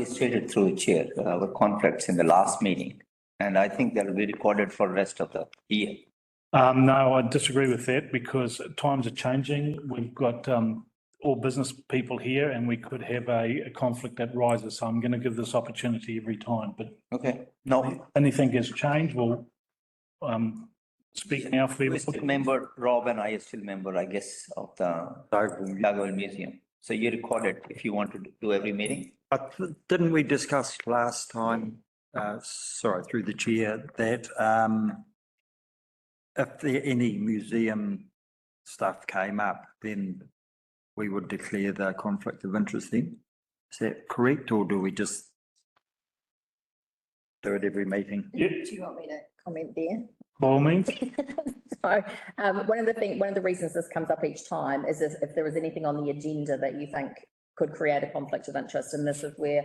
stated through chair, our conflicts in the last meeting, and I think they'll be recorded for the rest of the year. No, I disagree with that because times are changing. We've got all business people here and we could have a conflict that rises. So I'm going to give this opportunity every time, but Okay, no, anything has changed, we'll speak now for we still member, Rob and I are still member, I guess, of the Dargaville Museum. So you record it if you want to do every meeting. But didn't we discuss last time, sorry, through the chair, that if there any museum stuff came up, then we would declare the conflict of interest then? Is that correct, or do we just do it every meeting? Yeah, Do you want me to comment there? by all means. So, one of the reasons this comes up each time is if there is anything on the agenda that you think could create a conflict of interest, and this is where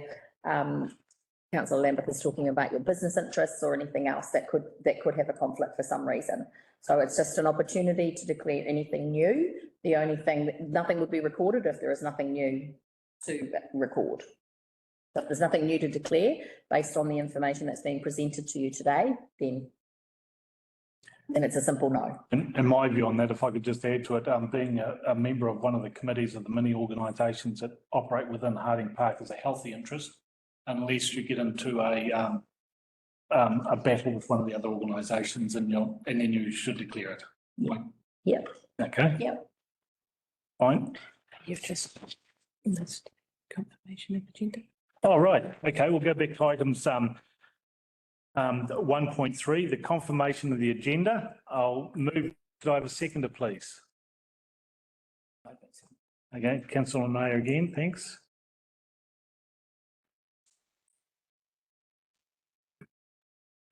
Councillor Lambeth is talking about your business interests or anything else that could have a conflict for some reason. So it's just an opportunity to declare anything new. The only thing, nothing would be recorded if there is nothing new to record. So if there's nothing new to declare based on the information that's being presented to you today, then it's a simple no. In my view on that, if I could just add to it, being a member of one of the committees of the many organisations that operate within Harding Park is a healthy interest, unless you get into a battle with one of the other organisations and then you should declare it. Yep. Okay. Yep. Fine. You've just missed confirmation of agenda. All right. Okay, we'll go back to items 1.3, the confirmation of the agenda. I'll move. Could I have a seconder, please? Okay, Councillor Mayer again, thanks.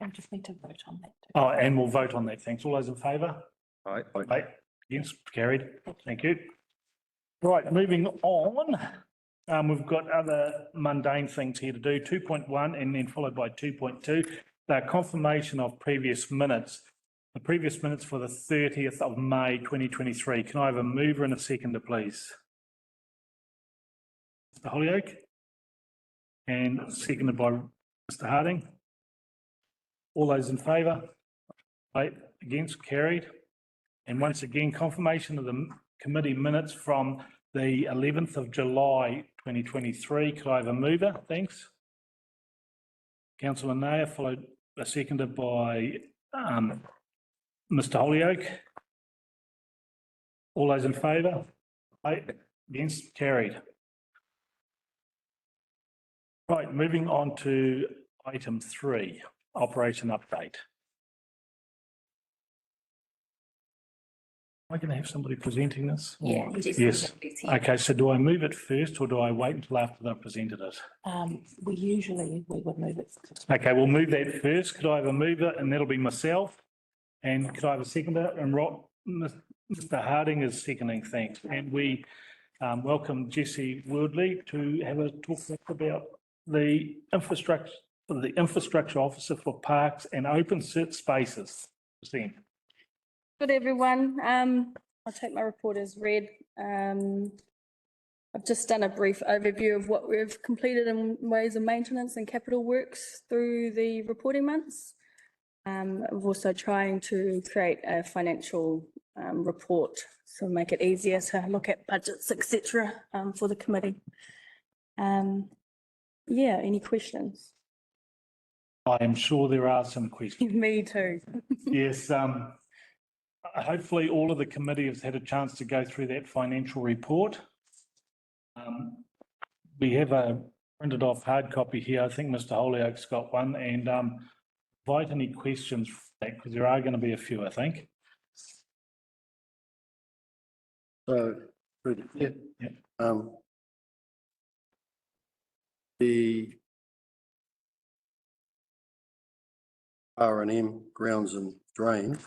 I just need to vote on that. Oh, and we'll vote on that. Thanks. All those in favour? Aye. Aye. Yes, carried. Thank you. Right, moving on. We've got other mundane things here to do. 2.1 and then followed by 2.2. The confirmation of previous minutes. The previous minutes for the 30th of May 2023. Can I have a mover and a seconder, please? Mr. Holyoake. And seconded by Mr. Harding. All those in favour? Aye. Against? Carried. And once again, confirmation of the committee minutes from the 11th of July 2023. Could I have a mover? Thanks. Councillor Nair, seconded by Mr. Holyoake. All those in favour? Aye. Against? Carried. Right, moving on to item 3, operation update. Am I going to have somebody presenting this? Yeah. Yes. Okay, so do I move it first or do I wait until after they've presented it? We would move it. Okay, we'll move that first. Could I have a mover? And that'll be myself. And could I have a seconder? And Mr. Harding is seconding, thanks. And we welcome Jesse Wordley to have a talk about the infrastructure officer for parks and open spaces. Christine. Good, everyone. I'll take my report as read. I've just done a brief overview of what we've completed in ways of maintenance and capital works through the reporting months. We're also trying to create a financial report, so make it easier to look at budgets, etc., for the committee. Yeah, any questions? I am sure there are some questions. Me too. Yes. Hopefully all of the committee has had a chance to go through that financial report. We have a printed off hard copy here. I think Mr. Holyoake's got one, and invite any questions for that because there are going to be a few, I think. So, yeah. The R&M, grounds and drain.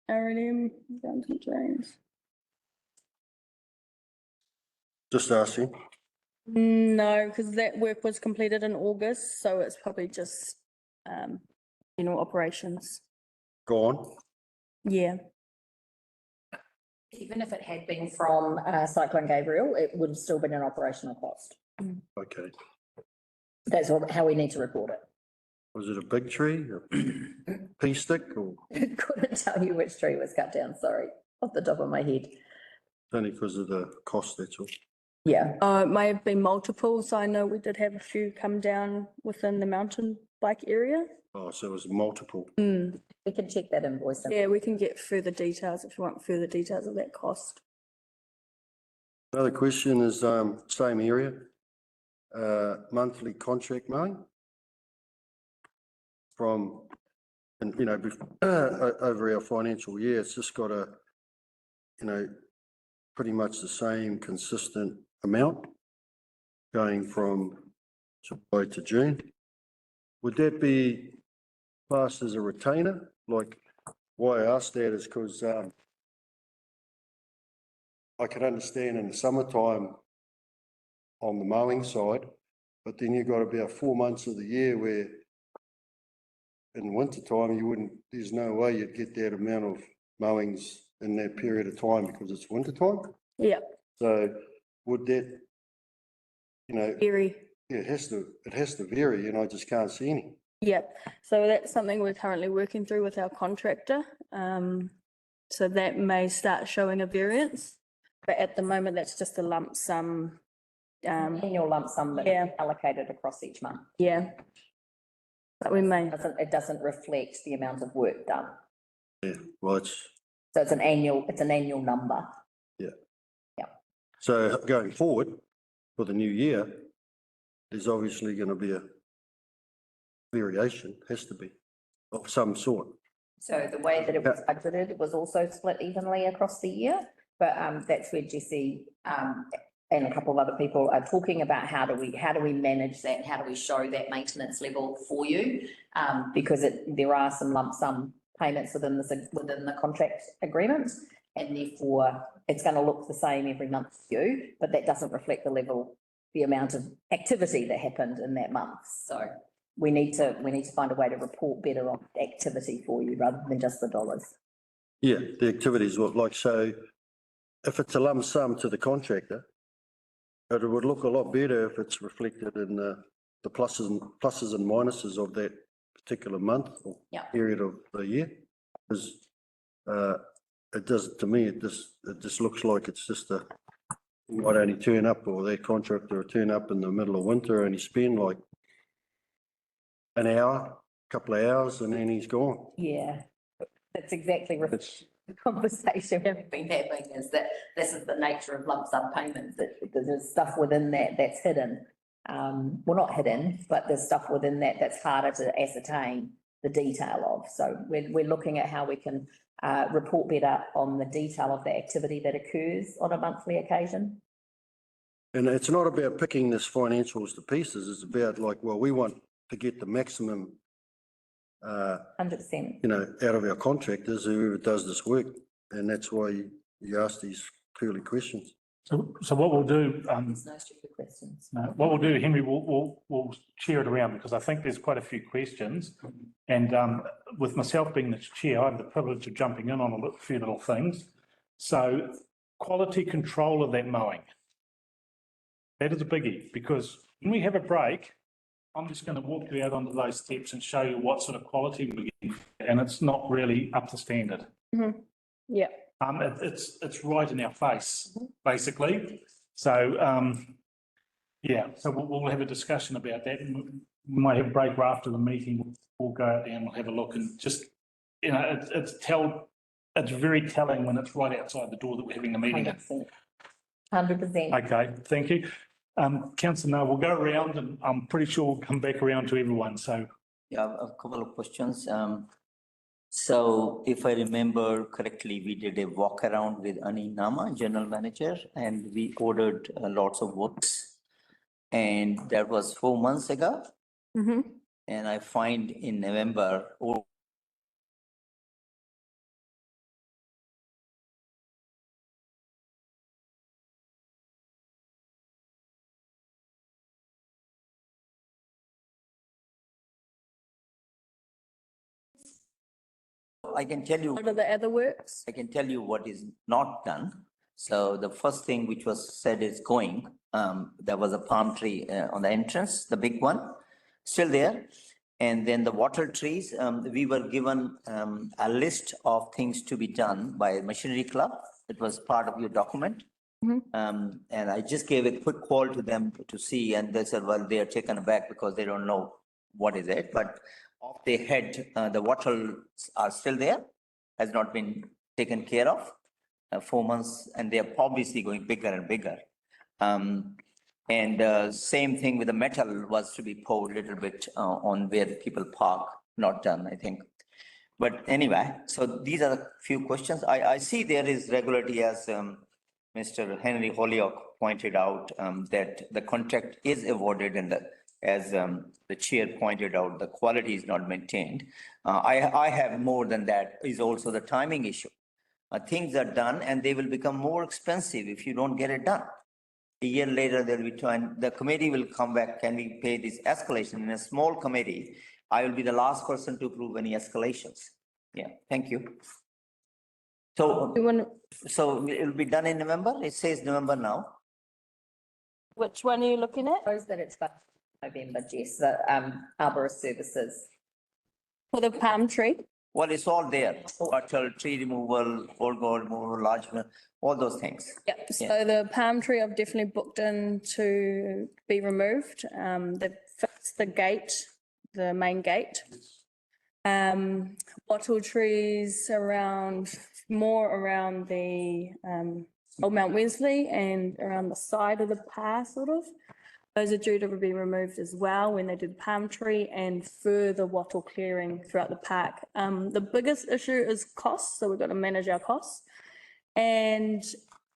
R&M, grounds and drains. Just asking. No, because that work was completed in August, so it's probably just general operations. Gone. Yeah, Even if it had been from Cyclone Gabriel, it would have still been an operational cost. Okay. That's how we need to report it. Was it a big tree, a pea stick, or Couldn't tell you which tree was cut down, sorry, off the top of my head. only because of the cost, that's all? Yeah, it may have been multiple, so I know we did have a few come down within the mountain bike area. Oh, so it was multiple. Mm. we can check that invoice. Yeah, we can get further details if you want further details of that cost. Another question is, same area, monthly contract mowing. From, and you know, over our financial year, it's just got a, you know, pretty much the same consistent amount going from July to June. Would that be classed as a retainer? Like, why I asked that is because, I can understand in the summertime on the mowing side, but then you've got about 4 months of the year where in winter time, you wouldn't, there's no way you'd get that amount of mowings in that period of time because it's winter time. Yeah, So would that, you know, very. yeah, it has to vary and I just can't see any. Yep, so that's something we're currently working through with our contractor. So that may start showing a variance, but at the moment, that's just a lump sum. Annual lump sum that Yeah. is allocated across each month. Yeah. But we may, It doesn't reflect the amount of work done. Yeah, well, it's, So it's an annual number. so going forward for the new year, there's obviously going to be a variation, has to be, of some sort. So the way that it was budgeted was also split evenly across the year, but that's where Jesse and a couple of other people are talking about how do we manage that? How do we show that maintenance level for you? Because there are some lump sum payments within the contract agreement, and therefore it's going to look the same every month for you, but that doesn't reflect the amount of activity that happened in that month. So we need to find a way to report better on activity for you rather than just the dollars. Yeah, the activities look like, so if it's a lump sum to the contractor, it would look a lot better if it's reflected in the pluses and minuses of that particular month or Yeah. period of the year. Because it does, to me, it just looks like it's just you might only turn up, or that contractor will turn up in the middle of winter and he spend like an hour, couple of hours, and then he's gone. Yeah, that's exactly the conversation we've been having, is that this is the nature of lump sum payments, that there's stuff within that that's hidden. Well, not hidden, but there's stuff within that that's harder to ascertain the detail of. So we're looking at how we can report better on the detail of the activity that occurs on a monthly occasion. And it's not about picking this financials to pieces, it's about like, well, we want to get the maximum 100%. you know, out of our contractors, whoever does this work, and that's why you ask these curly questions. So what we'll do, There's no stupid questions. what we'll do, Henry, we'll share it around because I think there's quite a few questions. And with myself being the chair, I have the privilege of jumping in on a few little things. So quality control of that mowing. That is a biggie, because when we have a break, I'm just going to walk you out onto those steps and show you what sort of quality we're getting, and it's not really up to standard. yeah, It's right in our face, basically. So, yeah, so we'll have a discussion about that, and we might have a break after the meeting. We'll go out there and we'll have a look, and just, you know, it's very telling when it's right outside the door that we're having the meeting. 100%. Okay, thank you. Councillor, now we'll go around, and I'm pretty sure we'll come back around to everyone, so. Yeah, a couple of questions. So if I remember correctly, we did a walk around with Ani Nama, general manager, and we ordered lots of books. And that was 4 months ago. And I find in November, I can tell you. What are the other works? I can tell you what is not done. So the first thing which was said is going, there was a palm tree on the entrance, the big one, still there. And then the water trees, we were given a list of things to be done by Machinery Club. It was part of your document. And I just gave a quick call to them to see, and they said, well, they are taken aback because they don't know what is it, but off their head, the water are still there, has not been taken care of. 4 months, and they are obviously going bigger and bigger. And same thing with the metal was to be poured a little bit on where people park, not done, I think. But anyway, so these are a few questions. I see there is regularity, as Mr. Henry Holyoke pointed out, that the contract is awarded and as the chair pointed out, the quality is not maintained. I have more than that, is also the timing issue. Things are done and they will become more expensive if you don't get it done. A year later, they'll be trying, the committee will come back, can we pay this escalation? In a small committee, I will be the last person to approve any escalations. Yeah, thank you. So, We want, so it'll be done in November? It says November now. which one are you looking at? Suppose that it's by November, Jess, the arborist services. For the palm tree? Well, it's all there. Wattle, tree removal, old gold removal, large, all those things. Yep, so the palm tree I've definitely booked in to be removed. They've fixed the gate, the main gate. Wattle trees around, more around the Old Mount Wesley and around the side of the path, sort of. Those are due to be removed as well when they do the palm tree and further wattle clearing throughout the park. The biggest issue is costs, so we've got to manage our costs. And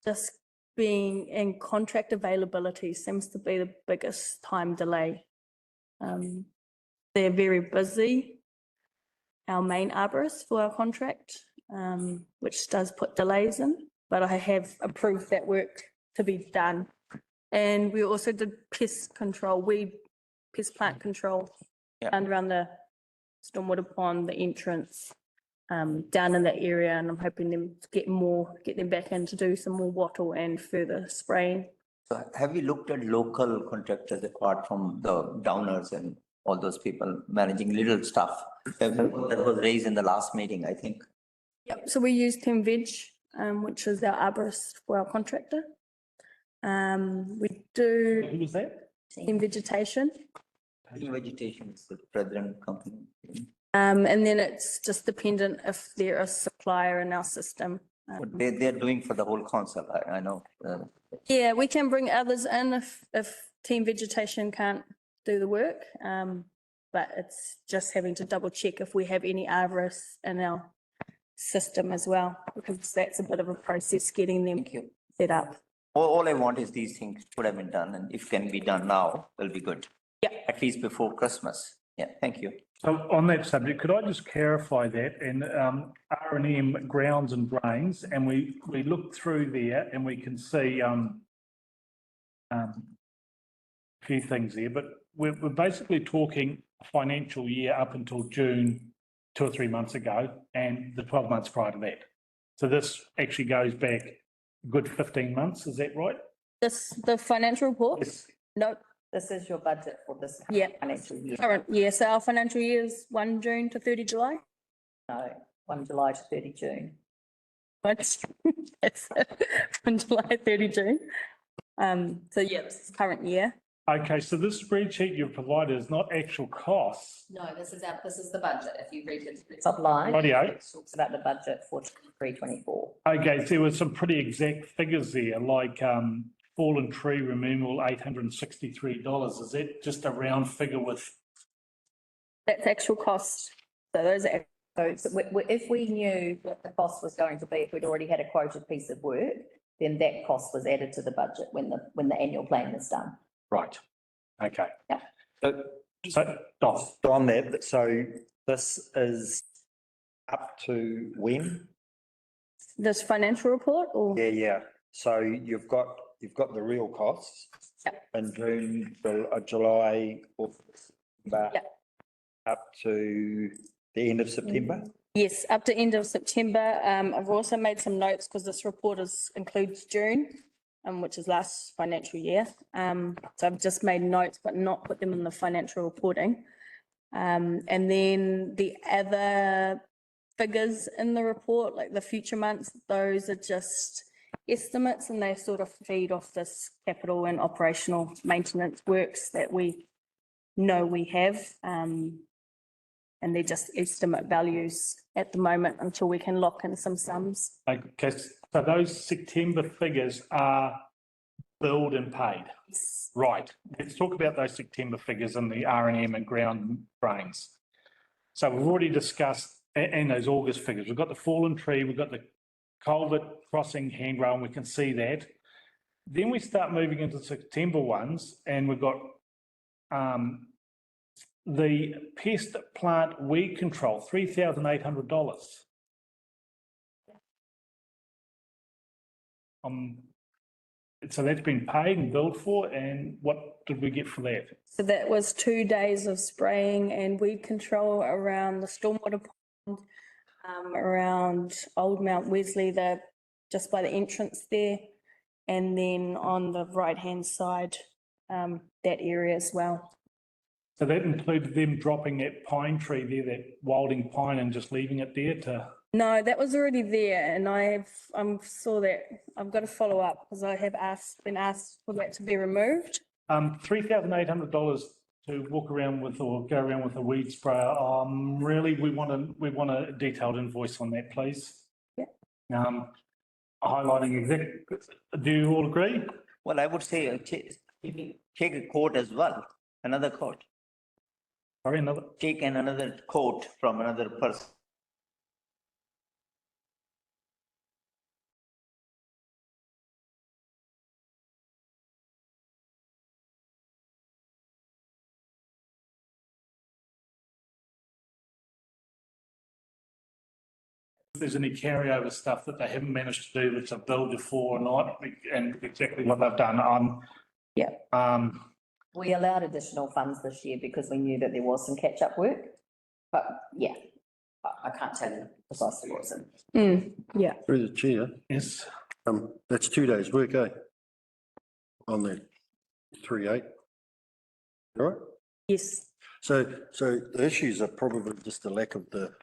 just being in contract availability seems to be the biggest time delay. They're very busy, our main arborist for our contract, which does put delays in, but I have approved that work to be done. And we also did pest control, pest plant control Yeah. around the stormwater pond, the entrance, down in that area, and I'm hoping them to get them back in to do some more wattle and further spraying. So have you looked at local contractors apart from the downers and all those people managing little stuff? That was raised in the last meeting, I think. Yep, so we use Team Veg, which is our arborist for our contractor. We do Who was that? in vegetation. Vegetation is the president company. And then it's just dependent if they're a supplier in our system. What they're doing for the whole council, I know. Yeah, we can bring others in if Team Vegetation can't do the work. But it's just having to double check if we have any arborists in our system as well, because that's a bit of a process getting them Thank you. set up. All I want is these things could have been done, and if can be done now, will be good. Yeah. At least before Christmas. Yeah, thank you. So on that subject, could I just clarify that in R&M grounds and drains, and we look through there and we can see a few things there, but we're basically talking financial year up until June 2 or 3 months ago and the 12 months prior to that. So this actually goes back a good 15 months, is that right? The financial report? Yes. No, This is your budget for this Yeah. financial year. current year. So our financial year is 1 June to 30 July. No, 1 July to 30 June. Right. Yes, 1 July, 30 June. So yeah, this is current year. Okay, so this spreadsheet you've provided is not actual costs. No, this is the budget. If you read the top line, Rightio. it talks about the budget for 23-24. Okay, so there were some pretty exact figures there, like fallen tree removal, $863. Is that just a round figure with, That's actual cost. So those are, So if we knew what the cost was going to be, if we'd already had a quoted piece of work, then that cost was added to the budget when the annual plan was done. right, okay. So So, Doss, on that, so this is up to when? this financial report or? Yeah. So you've got the real costs. Yep. In June, July, August, September. Yep. Up to the end of September. Yes, up to end of September. I've also made some notes because this report includes June, which is last financial year. So I've just made notes, but not put them in the financial reporting. And then the other figures in the report, like the future months, those are just estimates and they sort of feed off this capital and operational maintenance works that we know we have. And they're just estimate values at the moment until we can lock in some sums. Okay, so those September figures are billed and paid. Right, let's talk about those September figures in the R&M and ground drains. So we've already discussed, and those August figures, we've got the fallen tree, we've got the culvert crossing handrail, and we can see that. Then we start moving into September ones, and we've got the pest plant weed control, $3,800. So that's been paid and billed for, and what did we get for that? So that was 2 days of spraying and weed control around the stormwater pond, around Old Mount Wesley, just by the entrance there. And then on the right-hand side, that area as well. So that included them dropping that pine tree there, that wilding pine, and just leaving it there to, No, that was already there and I saw that, I've got to follow up because I have been asked for that to be removed. $3,800 to walk around with or go around with a weed sprayer. Really, we want a detailed invoice on that, please. Yeah. Highlighting do you all agree? Well, I would say take a quote as well, another quote. Sorry, another, Take another quote from another person. if there's any carryover stuff that they haven't managed to do, which I've billed before or not, and exactly what they've done. Yeah. Um, We allowed additional funds this year because we knew that there was some catch-up work. But yeah, I can't tell you precisely what's in. Yeah. Through the chair, yes, that's 2 days work, eh? On the 3/8. All right? Yes. So the issues are probably just the lack of the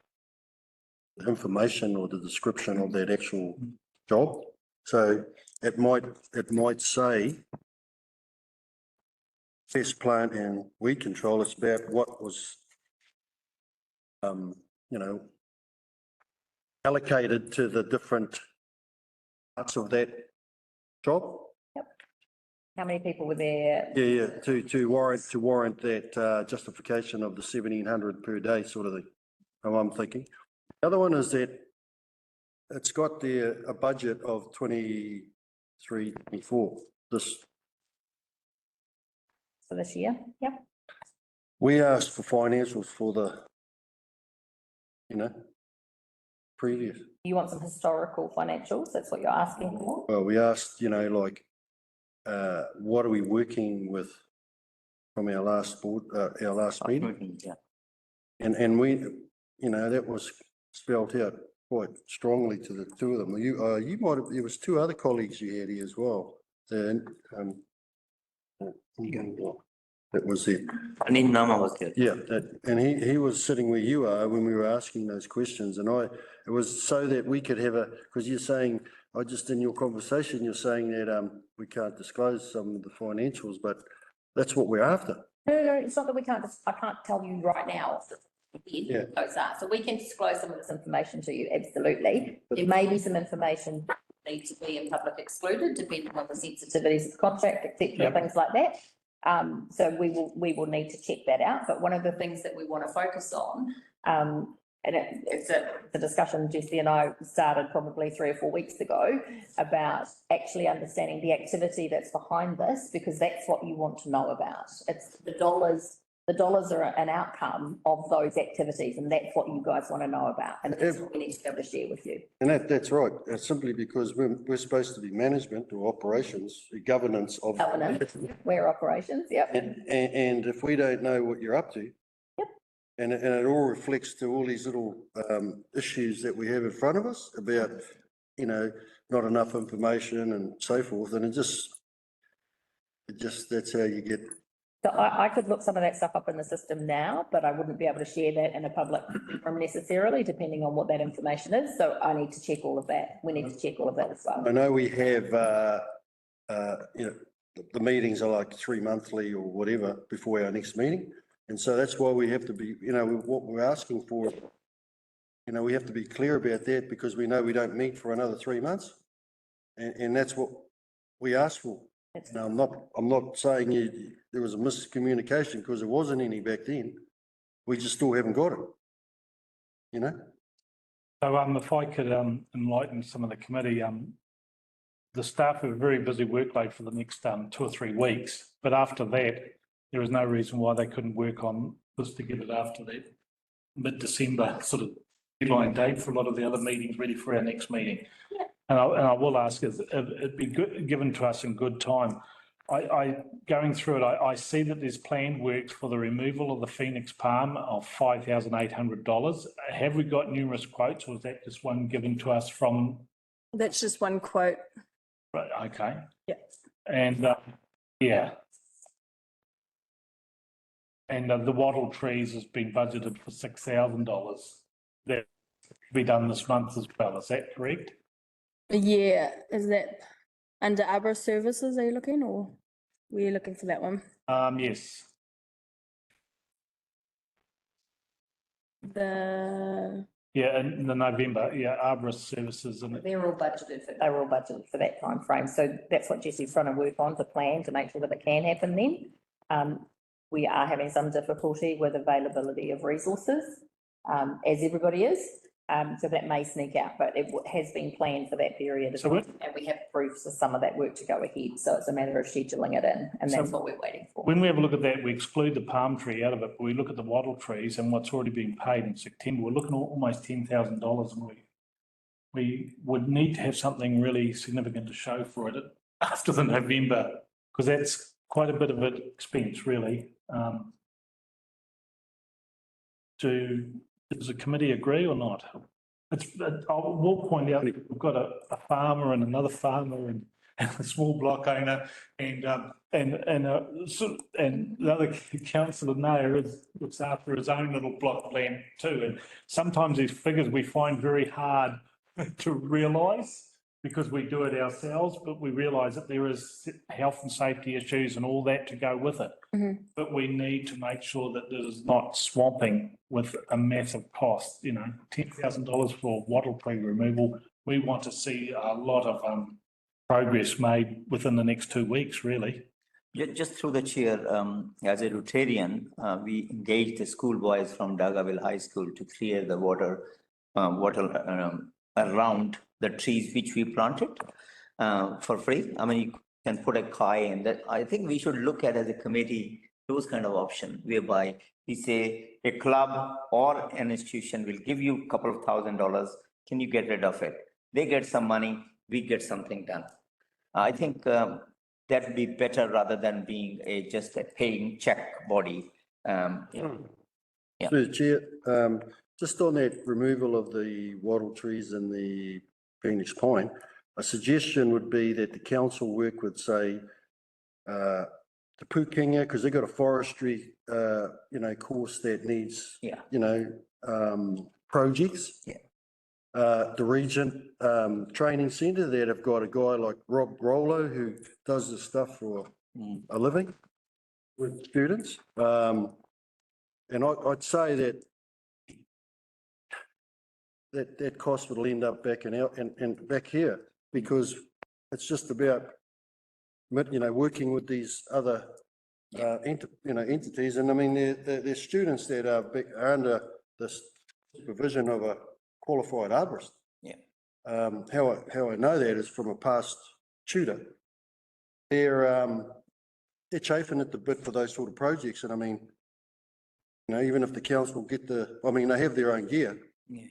information or the description of that actual job. So it might say pest plant and weed control. It's about what was, allocated to the different parts of that job. How many people were there? Yeah, to warrant that justification of the 1,700 per day sort of thing. I'm thinking. The other one is that it's got there a budget of 23, 24. For this year, yep. We asked for financials for the, previous. You want some historical financials? That's what you're asking for? Well, we asked, what are we working with from our last board, our last meeting? Yeah. And we, that was spelled out quite strongly to the two of them. You might have, there was two other colleagues you had here as well. And, that was it. Anin Nama was there. Yeah, and he was sitting where you are when we were asking those questions, and it was so that we could have because you're saying, in your conversation, you're saying that we can't disclose some of the financials, but that's what we're after. No, it's not that we can't, I can't tell you right now. Yeah. Those are, so we can disclose some of this information to you, absolutely. There may be some information that need to be in public excluded, depending on the sensitivities of the contract, et cetera, things like that. So we will need to check that out, but one of the things that we want to focus on, and it's a discussion Jessie and I started probably 3 or 4 weeks ago about actually understanding the activity that's behind this, because that's what you want to know about. It's the dollars are an outcome of those activities, and that's what you guys want to know about, and that's what we need to be able to share with you. And that's right. It's simply because we're supposed to be management or operations, governance of. Governance, we're operations, yep. And if we don't know what you're up to. Yep. And it all reflects to all these little, issues that we have in front of us about, not enough information and so forth, and it just, that's how you get. So I could look some of that stuff up in the system now, but I wouldn't be able to share that in a public forum necessarily, depending on what that information is. So I need to check all of that. We need to check all of that as well. I know we have, the meetings are like 3 monthly or whatever before our next meeting. And so that's why we have to be, what we're asking for, we have to be clear about that because we know we don't meet for another 3 months. And that's what we asked for. Now, I'm not saying there was a miscommunication because there wasn't any back then. We just still haven't got it. So if I could enlighten some of the committee, the staff have a very busy workload for the next 2 or 3 weeks, but after that, there is no reason why they couldn't work on this to get it after that mid-December sort of deadline date for a lot of the other meetings ready for our next meeting. Yeah. And I will ask if it'd be good, given to us in good time. Going through it, I see that there's planned works for the removal of the Phoenix palm of $5,800. Have we got numerous quotes or is that just one given to us from? That's just one quote. Right, okay. Yeah. And, yeah. And the wattle trees has been budgeted for $6,000. That will be done this month as well, is that correct? Yeah, is that under Arbor Services, are you looking, or were you looking for that one? Yes. Yeah, in the November, yeah, Arborist Services and They were all budgeted for that time frame. So that's what Jesse's trying to work on, to plan to make sure that it can happen then. We are having some difficulty with availability of resources, as everybody is. So that may sneak out, but it has been planned for that period. So and we have proofs of some of that work to go ahead. So it's a matter of scheduling it in, and that's what we're waiting for. when we have a look at that, we exclude the palm tree out of it, but we look at the wattle trees and what's already been paid in September, we're looking at almost $10,000 and we would need to have something really significant to show for it after the November, because that's quite a bit of an expense, really. Does the committee agree or not? I will point out we've got a farmer and another farmer and a small block owner and the other councillor Nair looks after his own little block plan too. And sometimes these figures we find very hard to realise because we do it ourselves, but we realise that there is health and safety issues and all that to go with it. Mm-hmm. But we need to make sure that it is not swamping with a massive cost, $10,000 for wattle tree removal. We want to see a lot of progress made within the next 2 weeks, really. Just through the chair, as a Rotarian, we engaged the schoolboys from Dagaville High School to clear the water around the trees which we planted for free. I mean, you can put a kai in that. I think we should look at as a committee those kind of option whereby we say a club or an institution will give you a couple of $1,000. Can you get rid of it? They get some money, we get something done. I think that would be better rather than being just a paying check body. Yeah. Through the chair, just on that removal of the wattle trees and the Phoenix pine, a suggestion would be that the council work with, say, the Pukenga, because they've got a forestry, course that needs, projects. Yeah. The Regent Training Centre that have got a guy like Rob Rollo who does this stuff for a living with students. And I'd say that cost would end up back and back here because it's just about, working with these other entities. And I mean, they're students that are under the supervision of a qualified arborist. Yeah. How I know that is from a past tutor. They're chafing at the bit for those sort of projects. And I mean, even if the council get they have their own gear. Yeah.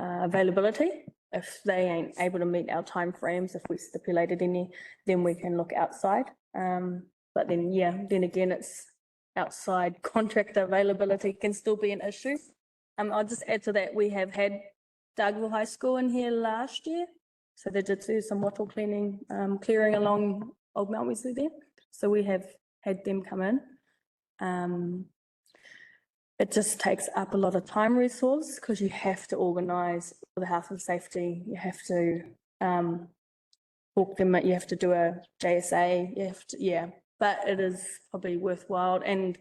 availability. If they ain't able to meet our timeframes, if we stipulated any, then we can look outside. But then, yeah, then again, it's outside contractor availability can still be an issue. I'll just add to that, we have had Dargaville High School in here last year. So they did do some wattle cleaning, clearing along Old Mount Wesley there. So we have had them come in. It just takes up a lot of time resource because you have to organise for the health and safety. You have to book them. You have to do a JSA. You have to, yeah. But it is probably worthwhile. And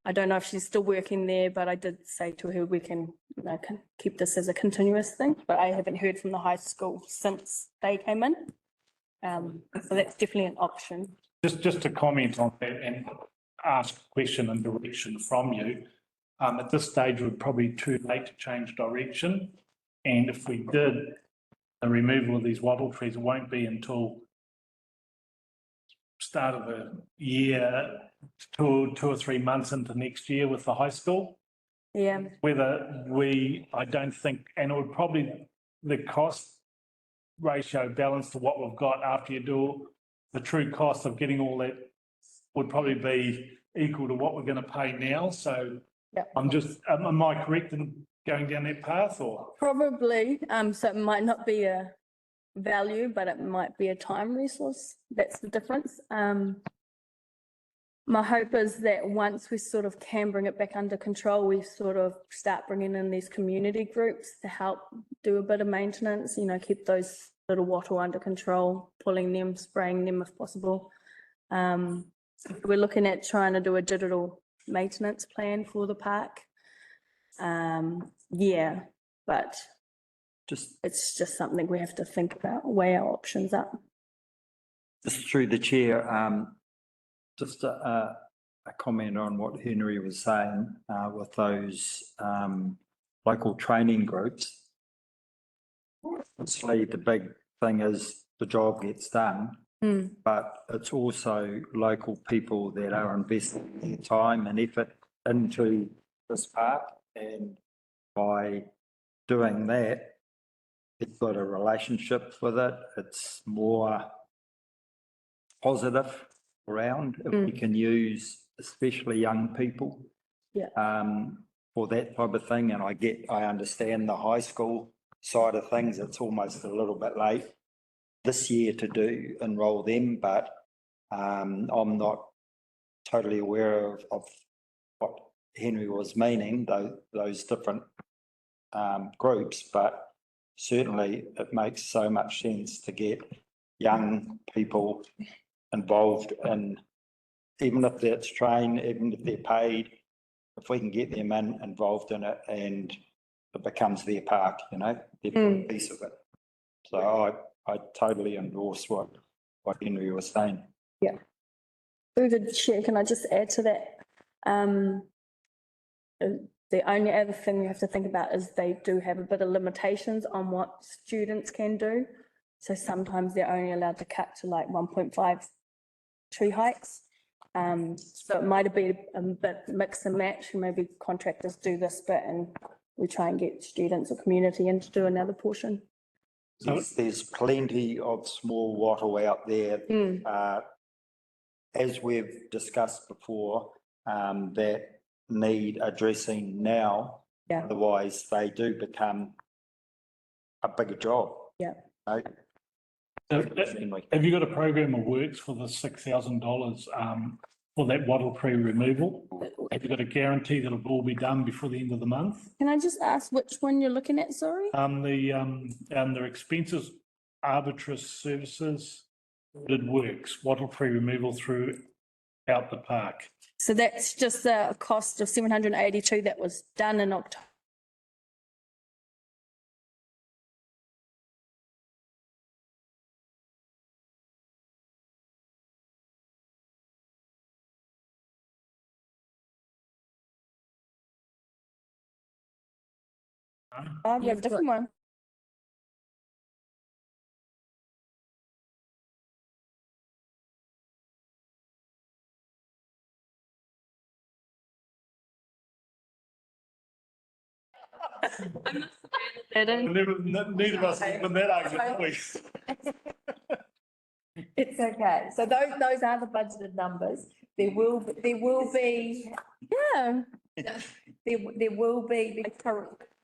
I don't know if she's still working there, but I did say to her we can, can keep this as a continuous thing. But I haven't heard from the high school since they came in. So that's definitely an option. Just to comment on that and ask a question and direction from you. At this stage, we're probably too late to change direction. And if we did the removal of these wattle trees, it won't be until start of the year, two or 3 months into next year with the high school. Yeah. Whether I don't think, and it would probably, the cost ratio balance to what we've got after you do the true cost of getting all that would probably be equal to what we're going to pay now. So Yep. I'm just, am I correct in going down that path or? Probably. So it might not be a value, but it might be a time resource. That's the difference. My hope is that once we sort of can bring it back under control, we sort of start bringing in these community groups to help do a bit of maintenance, keep those little wattle under control, pulling them, spraying them if possible. We're looking at trying to do a digital maintenance plan for the park. Yeah, but it's just something we have to think about, weigh our options up. Just through the chair, just a comment on what Henry was saying with those local training groups. Obviously, the big thing is the job gets done, but it's also local people that are investing their time and effort into this park, and by doing that, it's got a relationship with it. It's more positive around if we can use especially young people for that type of thing. And I understand the high school side of things. It's almost a little bit late this year to enroll them, but I'm not totally aware of what Henry was meaning, those different groups, but certainly it makes so much sense to get young people involved in, even if that's trained, even if they're paid, if we can get them involved in it and it becomes their park, they're a piece of it. So I totally endorse what Henry was saying. Yeah. Through the chair, can I just add to that? The only other thing you have to think about is they do have a bit of limitations on what students can do. So sometimes they're only allowed to cut to like 1.5 tree heights. So it might have been a bit mix and match. Maybe contractors do this bit and we try and get students or community in to do another portion. There's plenty of small wattle out there, as we've discussed before, that need addressing now. Yeah. Otherwise, they do become a bigger job. Yeah. Right? Have you got a program of works for the $6,000 for that wattle tree removal? Have you got a guarantee that it'll all be done before the end of the month? Can I just ask which one you're looking at, sorry? The expenses, arbitrous services, did works, wattle tree removal throughout the park. So that's just a cost of 782 that was done in October. I've got a different one. Neither of us win that argument, please. It's okay. So those are the budgeted numbers. There will be, Yeah, there will be,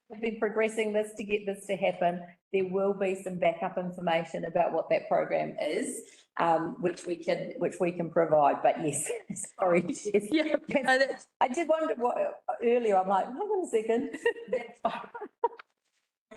we've been progressing this to get this to happen. There will be some backup information about what that program is, which we can provide, but yes, sorry. yes. yeah. No, that's- I did wonder what, earlier, I'm like, hold on a second.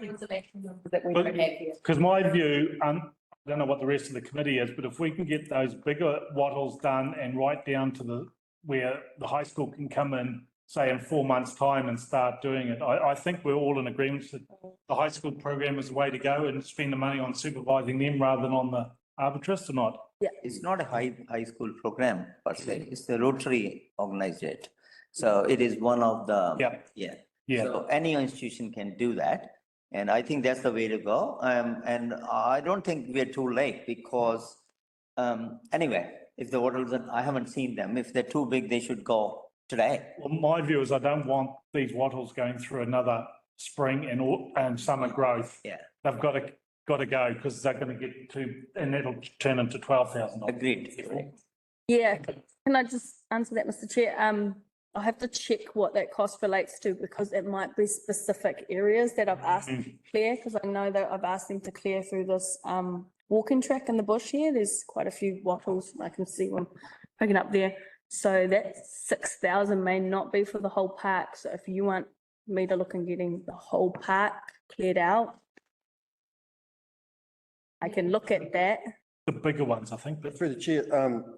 That we don't have here. Because my view, I don't know what the rest of the committee is, but if we can get those bigger wattles done and right down to where the high school can come in, say in 4 months' time and start doing it, I think we're all in agreement that the high school program is the way to go and spend the money on supervising them rather than on the arbitrist or not. It's not a high school program per se, it's the Rotary organized it. So it is one of the. Yeah. Yeah. So any institution can do that. And I think that's the way to go. And I don't think we're too late because, anyway, if the wattles, I haven't seen them. If they're too big, they should go today. Well, my view is I don't want these wattles going through another spring and summer growth. Yeah. They've got to go because they're going to get to, and that'll turn into $12,000. Agreed. Yeah, can I just answer that, Mr. Chair? I have to check what that cost relates to because it might be specific areas that I've asked to clear, because I know that I've asked them to clear through this walking track in the bush here. There's quite a few wattles. I can see one picking up there. So that 6,000 may not be for the whole park. So if you want me to look and getting the whole park cleared out, I can look at that. The bigger ones, I think. But through the chair,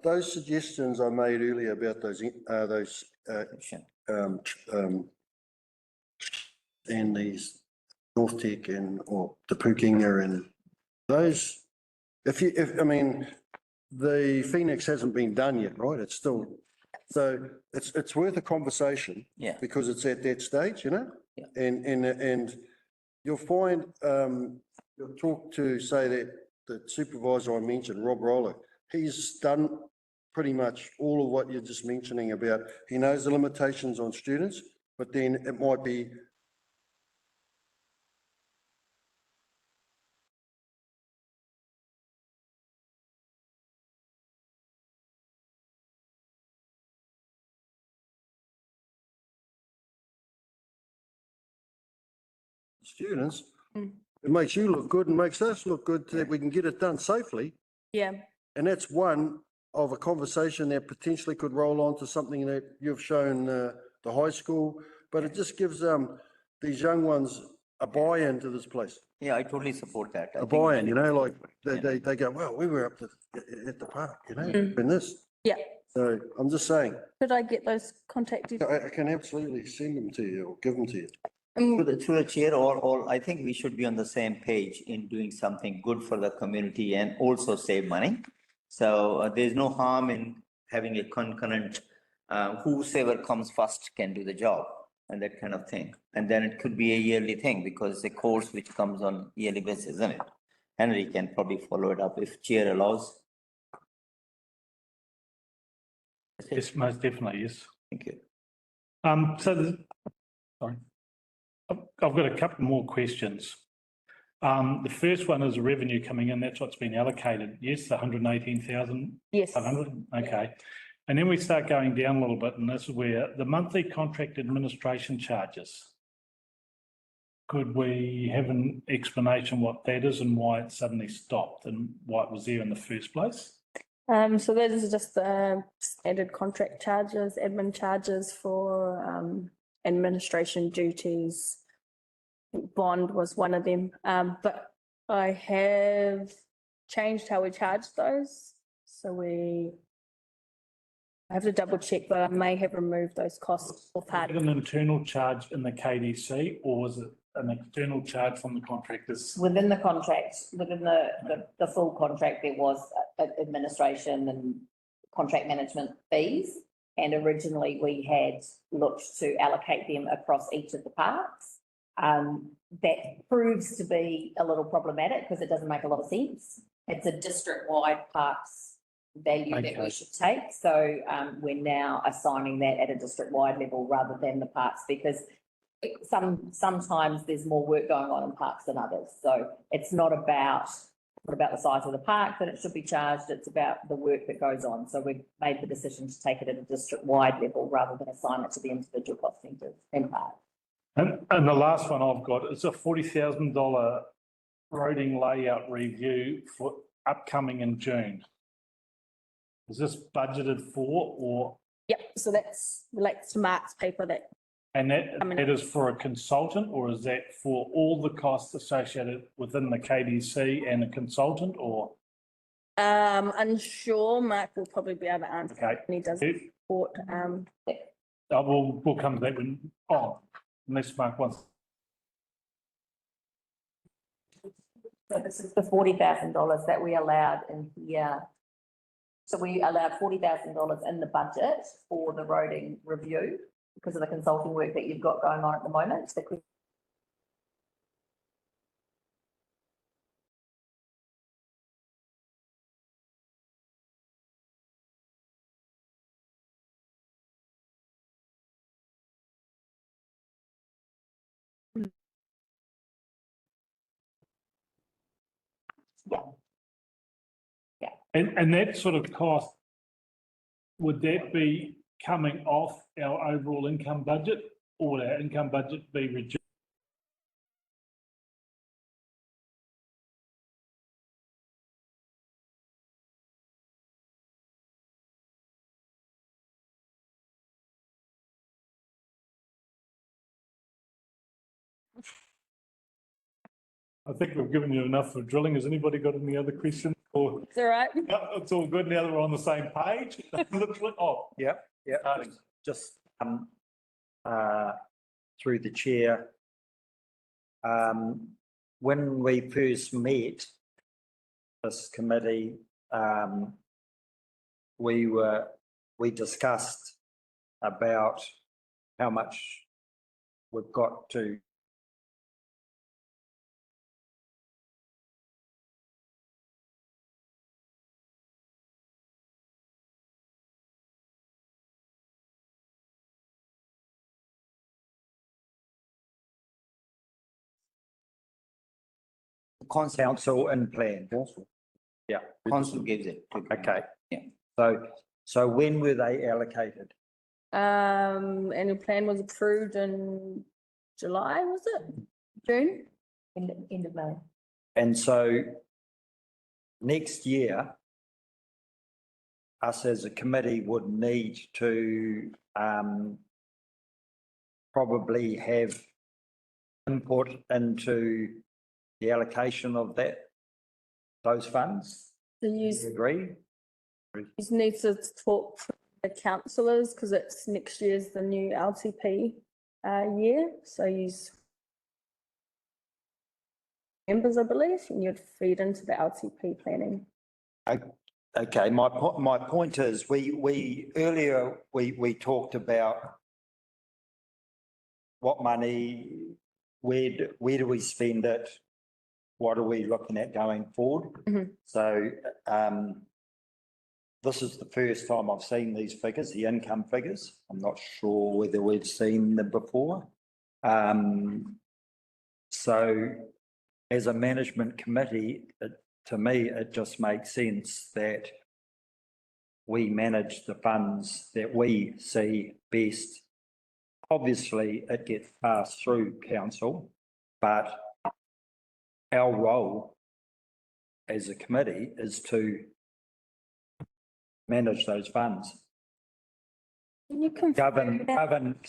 those suggestions I made earlier about those and these North Tech or the Pukinga and those, I mean, the Phoenix hasn't been done yet, right? It's still, so it's worth a conversation. Yeah. Because it's at that stage, you know? Yeah. And you'll find, you'll talk to, say that the supervisor I mentioned, Rob Roller, he's done pretty much all of what you're just mentioning about. He knows the limitations on students, but then it might be students. It makes you look good and makes us look good that we can get it done safely. Yeah, And that's one of a conversation that potentially could roll on to something that you've shown the high school, but it just gives these young ones a buy-in to this place. Yeah, I totally support that. I A think buy-in, we you should- know, like they go, well, we were up at the park, you know, in this. yeah. So I'm just saying, Could I get those contact details? I can absolutely send them to you or give them to you. Through the chair, or I think we should be on the same page in doing something good for the community and also save money. So there's no harm in having a concurrent, whosoever comes first can do the job and that kind of thing. And then it could be a yearly thing because it's a course which comes on yearly basis, isn't it? Henry can probably follow it up if chair allows. Yes, most definitely, yes. Thank you. Sorry. I've got a couple more questions. The first one is revenue coming in, that's what's been allocated. Yes, 118,500. Yes. Okay. And then we start going down a little bit, and this is where the monthly contract administration charges. Could we have an explanation what that is and why it suddenly stopped and why it was there in the first place? So those are just the standard contract charges, admin charges for administration duties. Bond was one of them, but I have changed how we charge those. So I have to double check, but I may have removed those costs or part Is it an internal charge in the KDC or was it an external charge from the contractors? Within the contract, within the full contract, there was administration and contract management fees. And originally we had looked to allocate them across each of the parks. That proves to be a little problematic because it doesn't make a lot of sense. It's a district-wide parks value that we Okay. should take. So we're now assigning that at a district-wide level rather than the parks because sometimes there's more work going on in parks than others. So it's not about the size of the park that it should be charged. It's about the work that goes on. So we've made the decision to take it at a district-wide level rather than assign it to the individual cost centres in parks. And the last one I've got is a $40,000 roading layout review for upcoming in June. Is this budgeted for, or, Yep, so that's relates to Mark's paper that, and I mean- that is for a consultant, or is that for all the costs associated within the KDC and a consultant, or? unsure, Mark will probably be able to answer Okay. when he does Yeah. the report. We'll come to that when, unless Mark wants. So this is the $40,000 that we allowed in here. So we allowed $40,000 in the budget for the roading review because of the consulting work that you've got going on at the moment. And that sort of cost, would that be coming off our overall income budget, or would our income budget be reduced? I think we've given you enough for drilling. Has anybody got any other questions? Or, It's all right. no, it's all good now that we're on the same page. Literally, Yeah, just, through the chair. When we first met this committee, we discussed about how much we've got to council and plan. Yeah, Council gives it. okay. Yeah. So when were they allocated? And the plan was approved in July, was it? June? End of May. And so next year, us as a committee would need to probably have input into the allocation of those funds. So Do you you agree? need to talk to the councillors because it's next year's the new LTP year. So use members, I believe, and you'd feed into the LTP planning. Okay, my point is, we earlier, we talked about what money, where do we spend it? What are we looking at going forward? Mhm. So, this is the first time I've seen these figures, the income figures. I'm not sure whether we've seen them before. So as a management committee, to me, it just makes sense that we manage the funds that we see best. Obviously, it gets passed through council, but our role as a committee is to manage those funds. Can you confirm that? Govern.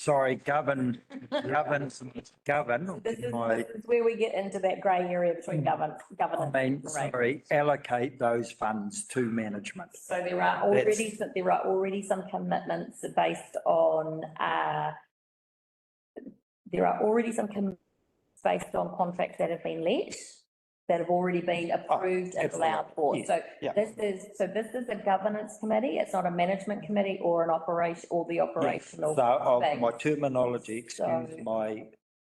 This is my- where we get into that grey area between governance. Allocate those funds to management. So there are already some commitments based on, based on contracts that have been let, that have already been approved and allowed for. Yes, So yeah. this is a governance committee. It's not a management committee or an operation, or the operational. So thing. my terminology, excuse So- my,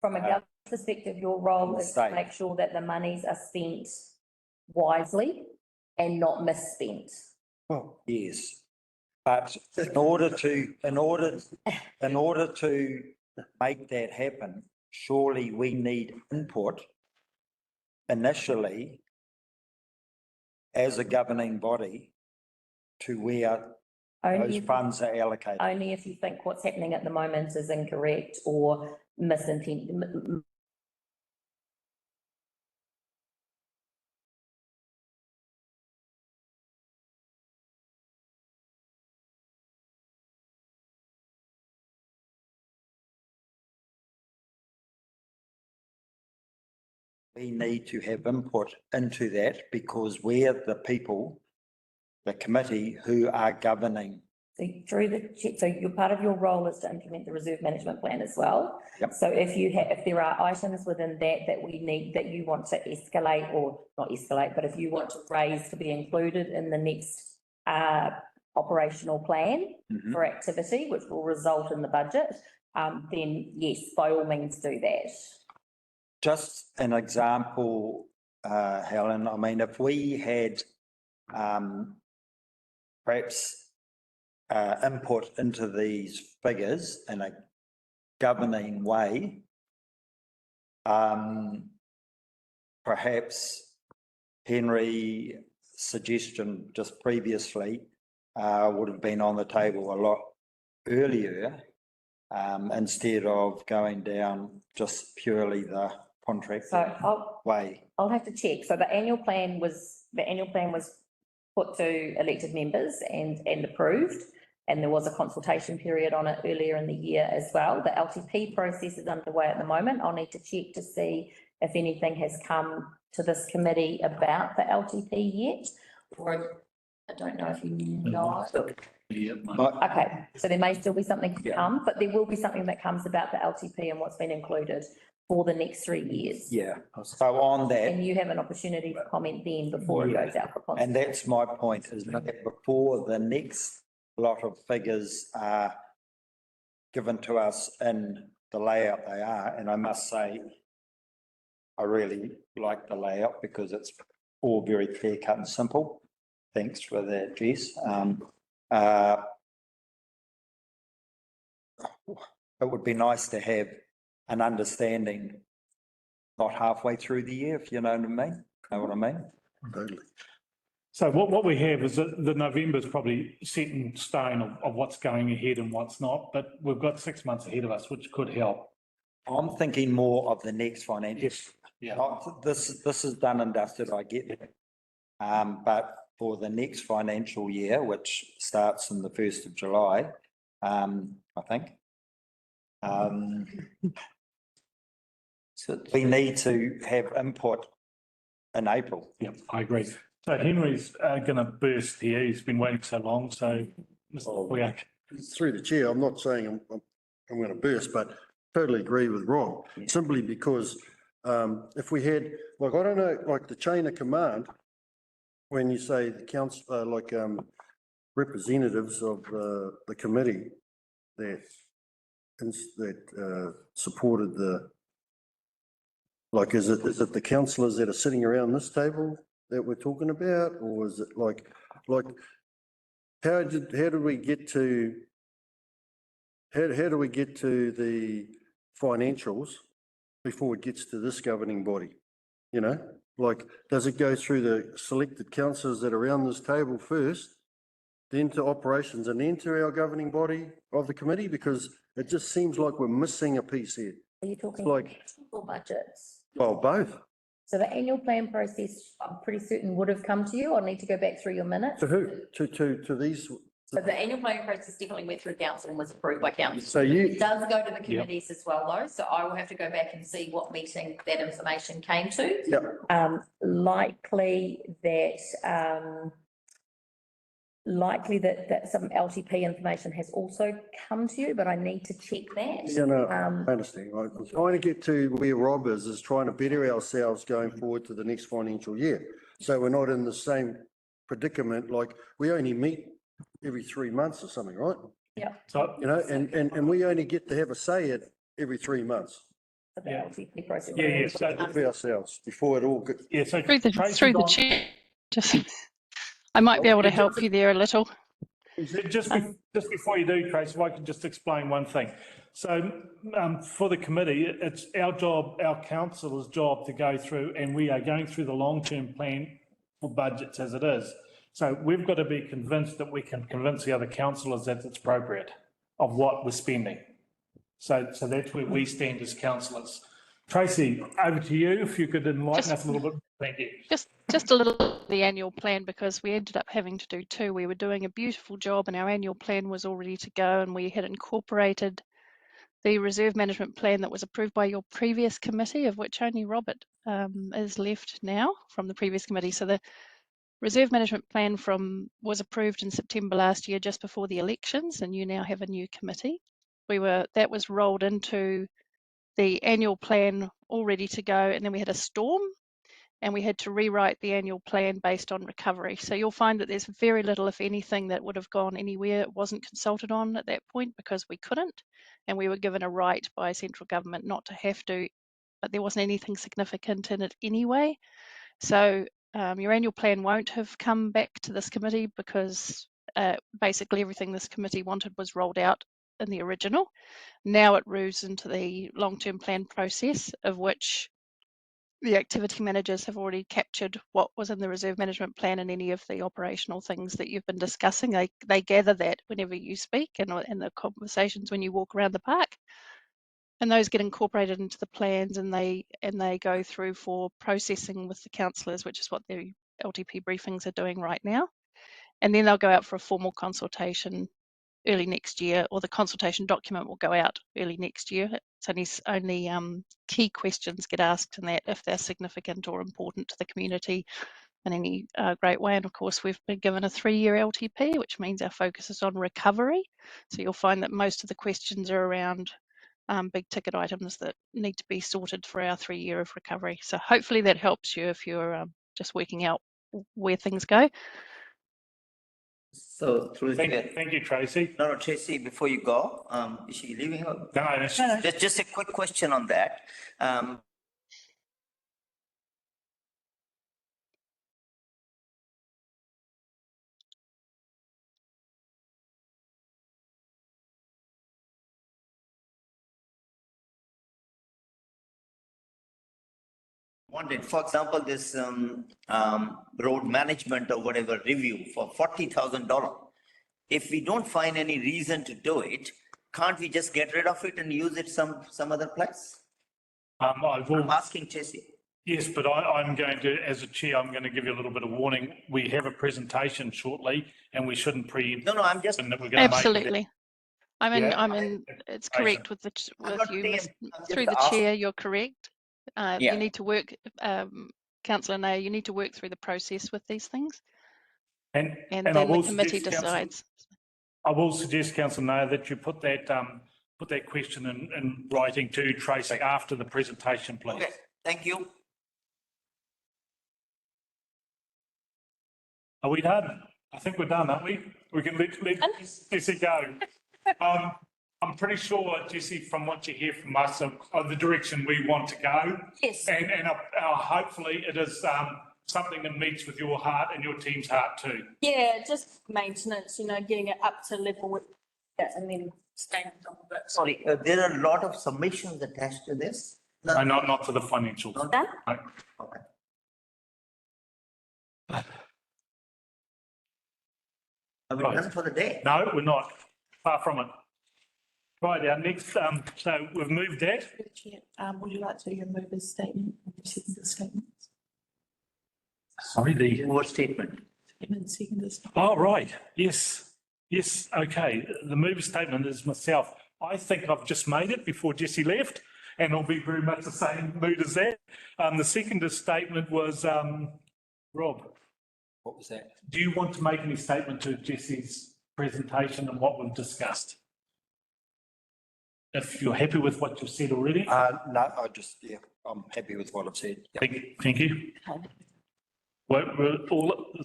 From a governance perspective, your role is to Mistake. make sure that the monies are spent wisely and not misspent. well, yes. But in order to make that happen, surely we need input initially as a governing body to where those Only, funds are allocated. only if you think what's happening at the moment is incorrect or misintent. We need to have input into that because we're the people, the committee who are governing. So through the, so your part of your role is to implement the reserve management plan as well. Yep. So if you have, if there are items within that we need, that you want to escalate or not escalate, but if you want to raise to be included in the next operational plan Mhm. for activity, which will result in the budget, then yes, by all means do that. Just an example, Helen, I mean, if we had perhaps input into these figures in a governing way, perhaps Henry's suggestion just previously would have been on the table a lot earlier, instead of going down just purely the contract So way. I'll have to check. So the annual plan was put to elected members and approved. And there was a consultation period on it earlier in the year as well. The LTP process is underway at the moment. I'll need to check to see if anything has come to this committee about the LTP yet. Or I don't know if you know. Okay, so there may still be something to come, but there will be something that comes about the LTP and what's been included for the next 3 years. Yeah, so on that, And you have an opportunity to comment then before it goes out for consultation. and that's my point, is that before the next lot of figures are given to us in the layout they are, and I must say, I really like the layout because it's all very clear cut and simple. Thanks for that, Jess. It would be nice to have an understanding not halfway through the year, if you know what I mean. Know what I mean? Totally. So what we have is that the November's probably set in stone of what's going ahead and what's not, but we've got 6 months ahead of us, which could help. I'm thinking more of the next financial. Yes, yeah. Not, this is done and dusted, I get it. But for the next financial year, which starts on the 1st of July, I think. So We need to have input in April. Yeah, I agree. So Henry's going to burst here. He's been waiting so long, so Mr. Weir. Through the chair, I'm not saying I'm going to burst, but totally agree with Rob, simply because if we had, like, I don't know, like the chain of command, when you say the council, representatives of the committee that supported the, like, is it the councillors that are sitting around this table that we're talking about, or is it like how do we get to the financials before it gets to this governing body? You know, like, does it go through the selected councillors that are around this table first, then to operations, and then to our governing body of the committee? Because it just seems like we're missing a piece here. Are you talking like- or budgets? Well, both. So the annual plan process, I'm pretty certain would have come to you. I'll need to go back through your minutes. To who? To these? So the annual planning process definitely went through council and was approved by council. So you, It does go to the committees as well, though, so I will have to go back and see what meeting that information came to. yeah, Likely that some LTP information has also come to you, but I need to check that. you know, I understand. I'm trying to get to where Rob is trying to better ourselves going forward to the next financial year. So we're not in the same predicament, like we only meet every 3 months or something, right? So, You know, and we only get to have a say at every 3 months For the Yeah. LTP process. Yeah, so- for ourselves before it all gets. yeah, so. Through the Tracy's on. chair, just, I might be able to help you there a little. Just before you do, Trace, if I could just explain one thing. So for the committee, it's our job, our councillor's job to go through, and we are going through the long-term plan for budgets as it is. So we've got to be convinced that we can convince the other councillors that it's appropriate of what we're spending. So that's where we stand as councillors. Tracy, over to you, if you could enlighten us a little bit. Thank you. Just a little the annual plan, because we ended up having to do two. We were doing a beautiful job and our annual plan was all ready to go, and we had incorporated the reserve management plan that was approved by your previous committee, of which only Robert is left now from the previous committee. So the reserve management plan was approved in September last year, just before the elections, and you now have a new committee. That was rolled into the annual plan all ready to go, and then we had a storm and we had to rewrite the annual plan based on recovery. So you'll find that there's very little, if anything, that would have gone anywhere. It wasn't consulted on at that point because we couldn't, and we were given a right by central government not to have to, but there wasn't anything significant in it anyway. So your annual plan won't have come back to this committee because basically everything this committee wanted was rolled out in the original. Now it moves into the long-term plan process, of which the activity managers have already captured what was in the reserve management plan and any of the operational things that you've been discussing. They gather that whenever you speak and the conversations when you walk around the park. And those get incorporated into the plans, and they go through for processing with the councillors, which is what the LTP briefings are doing right now. And then they'll go out for a formal consultation early next year, or the consultation document will go out early next year. It's only key questions get asked in that if they're significant or important to the community in any great way. And of course, we've been given a 3-year LTP, which means our focus is on recovery. So you'll find that most of the questions are around big ticket items that need to be sorted for our 3-year of recovery. So hopefully that helps you if you're just working out where things go. So through the Thank you, Tracy. No, Tracy, before you go, is she leaving? No. Just a quick question on that. Wanted, for example, this road management or whatever review for $40,000. If we don't find any reason to do it, can't we just get rid of it and use it some other place? I'm asking Tracy. Yes, but I'm going to, as a chair, I'm going to give you a little bit of warning. We have a presentation shortly, and we shouldn't preempt. No, I'm just. Absolutely. It's correct with you, through the chair, you're correct. You need to work, Councillor Nair, you need to work through the process with these things. And then the committee decides. I will suggest, Councillor Nair, that you put that question in writing to Tracy after the presentation, please. Okay, thank you. Are we done? I think we're done, aren't we? We can let Jessie go. I'm pretty sure, Jessie, from what you hear from us of the direction we want to go. Yes. And hopefully it is something that meets with your heart and your team's heart too. Yeah, just maintenance, getting it up to level with that and then staying on top of it. Sorry, there are a lot of submissions attached to this. No, not for the financials. Not done? No. Okay. Are we done for the day? No, we're not. Far from it. Right, our next, so we've moved that. Chair, would you like to remove his statement? Statements. Sorry, What statement? Oh, right. Yes. Okay. The move statement is myself. I think I've just made it before Jessie left, and it'll be very much the same mood as that. The second statement was, Rob. What was that? Do you want to make any statement to Jessie's presentation and what we've discussed? If you're happy with what you've said already. No, I'm happy with what I've said. Yeah. Thank you.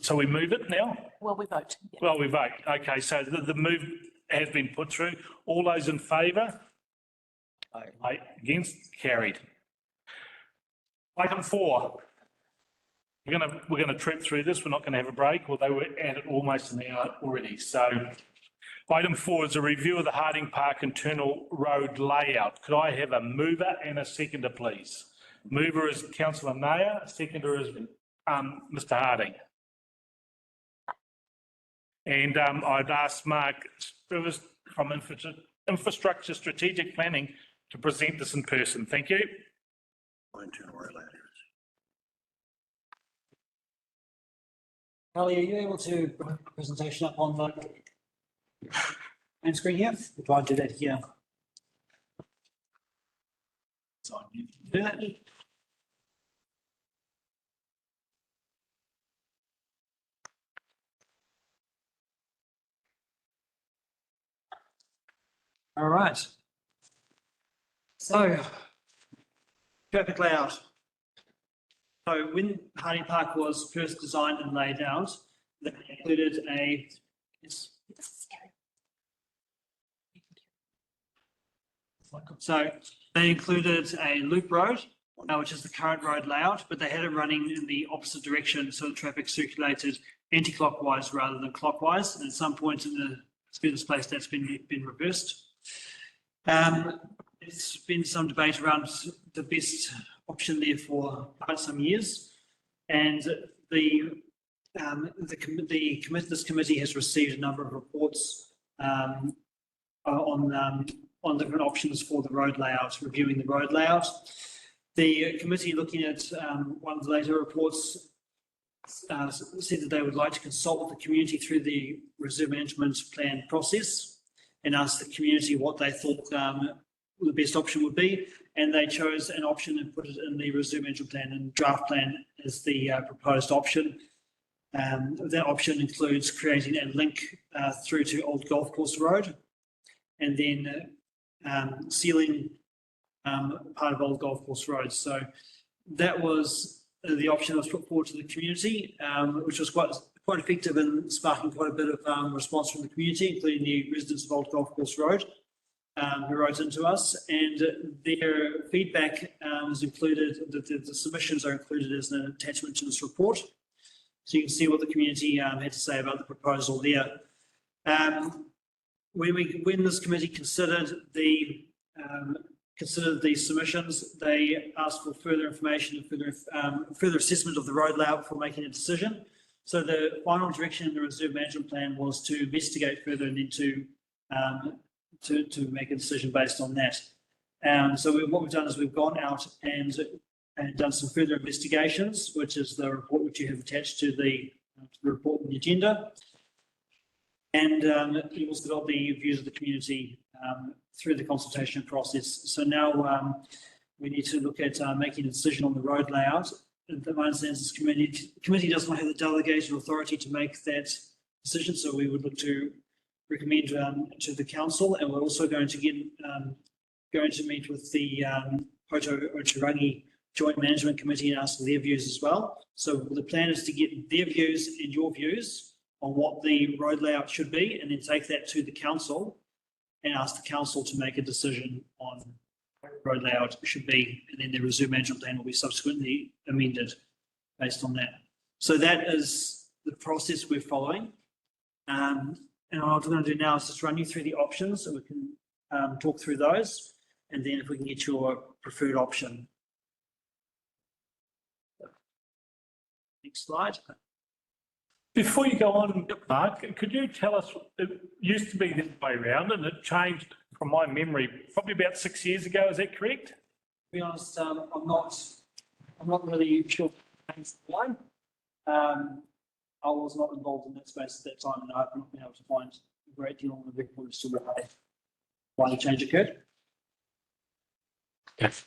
So we move it now? Well, we vote. Yeah. Well, we vote. Okay, so the move has been put through. All those in favour? Aye. Against? Carried. Item 4. we're gonna trip through this. We're not gonna have a break, although we're at it almost an hour already. So item 4 is a review of the Harding Park internal road layout. Could I have a mover and a seconder, please? Mover is councillor Mayer, seconder is Mr Harding. And I'd ask Mark Spivers from Infrastructure Strategic Planning to present this in person. Thank you. Internal road layout. Ellie, are you able to bring the presentation up on the main screen here? We'll try and do that here. So you can do that. All right. So, traffic layout. So when Harding Park was first designed and laid out, they included a, so they included a loop road, which is the current road layout, but they had it running in the opposite direction, so the traffic circulated anti-clockwise rather than clockwise. And at some point in the business place, that's been reversed. There's been some debate around the best option there for quite some years, and this committee has received a number of reports on different options for the road layout, reviewing the road layout. The committee, looking at one of the later reports, said that they would like to consult with the community through the reserve management plan process and ask the community what they thought the best option would be, and they chose an option and put it in the reserve management plan and draft plan as the proposed option. That option includes creating a link through to Old Golf Course Road, and then sealing part of Old Golf Course Road. So that was the option that was put forward to the community, which was quite effective in sparking quite a bit of response from the community, including the residents of Old Golf Course Road, who wrote into us, and their feedback is included, the submissions are included as an attachment to this report. So you can see what the community had to say about the proposal there. When this committee considered the submissions, they asked for further information and further assessment of the road layout before making a decision. So the final direction in the reserve management plan was to investigate further and then to make a decision based on that. So what we've done is we've gone out and done some further investigations, which is the report which you have attached to the report and the agenda. And you also got the views of the community through the consultation process. So now we need to look at making a decision on the road layout. My understanding is this committee does not have the delegated authority to make that decision, so we would look to recommend to the council, and we're also going to meet with the Poto-Oterangi Joint Management Committee and ask for their views as well. So the plan is to get their views and your views on what the road layout should be, and then take that to the council and ask the council to make a decision on what the road layout should be, and then the reserve management plan will be subsequently amended based on that. So that is the process we're following. And what we're going to do now is just run you through the options so we can talk through those, and then if we can get your preferred option. Next slide. Before you go on, Mark, could you tell us, it used to be this way around and it changed from my memory probably about 6 years ago, is that correct? To be honest, I'm not really sure why. I was not involved in that space at that time, and I've not been able to find a great deal on the record as to why the change occurred. Yes.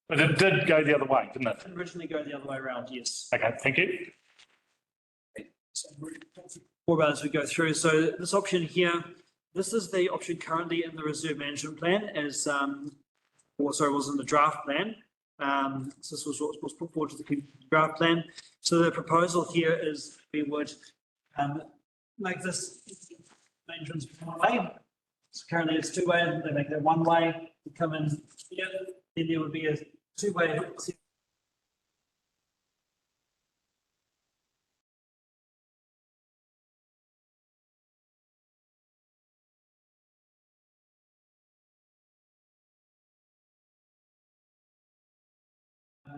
But it did go the other way, didn't it? It originally go the other way around, yes. Okay, thank you. So more about as we go through. So this option here, this is the option currently in the reserve management plan, as was in the draft plan. So this was what was put forward to the draft plan. So the proposal here is we would make this entrance one way. So currently it's two way. They make that one way. We come in here, then there would be a two way.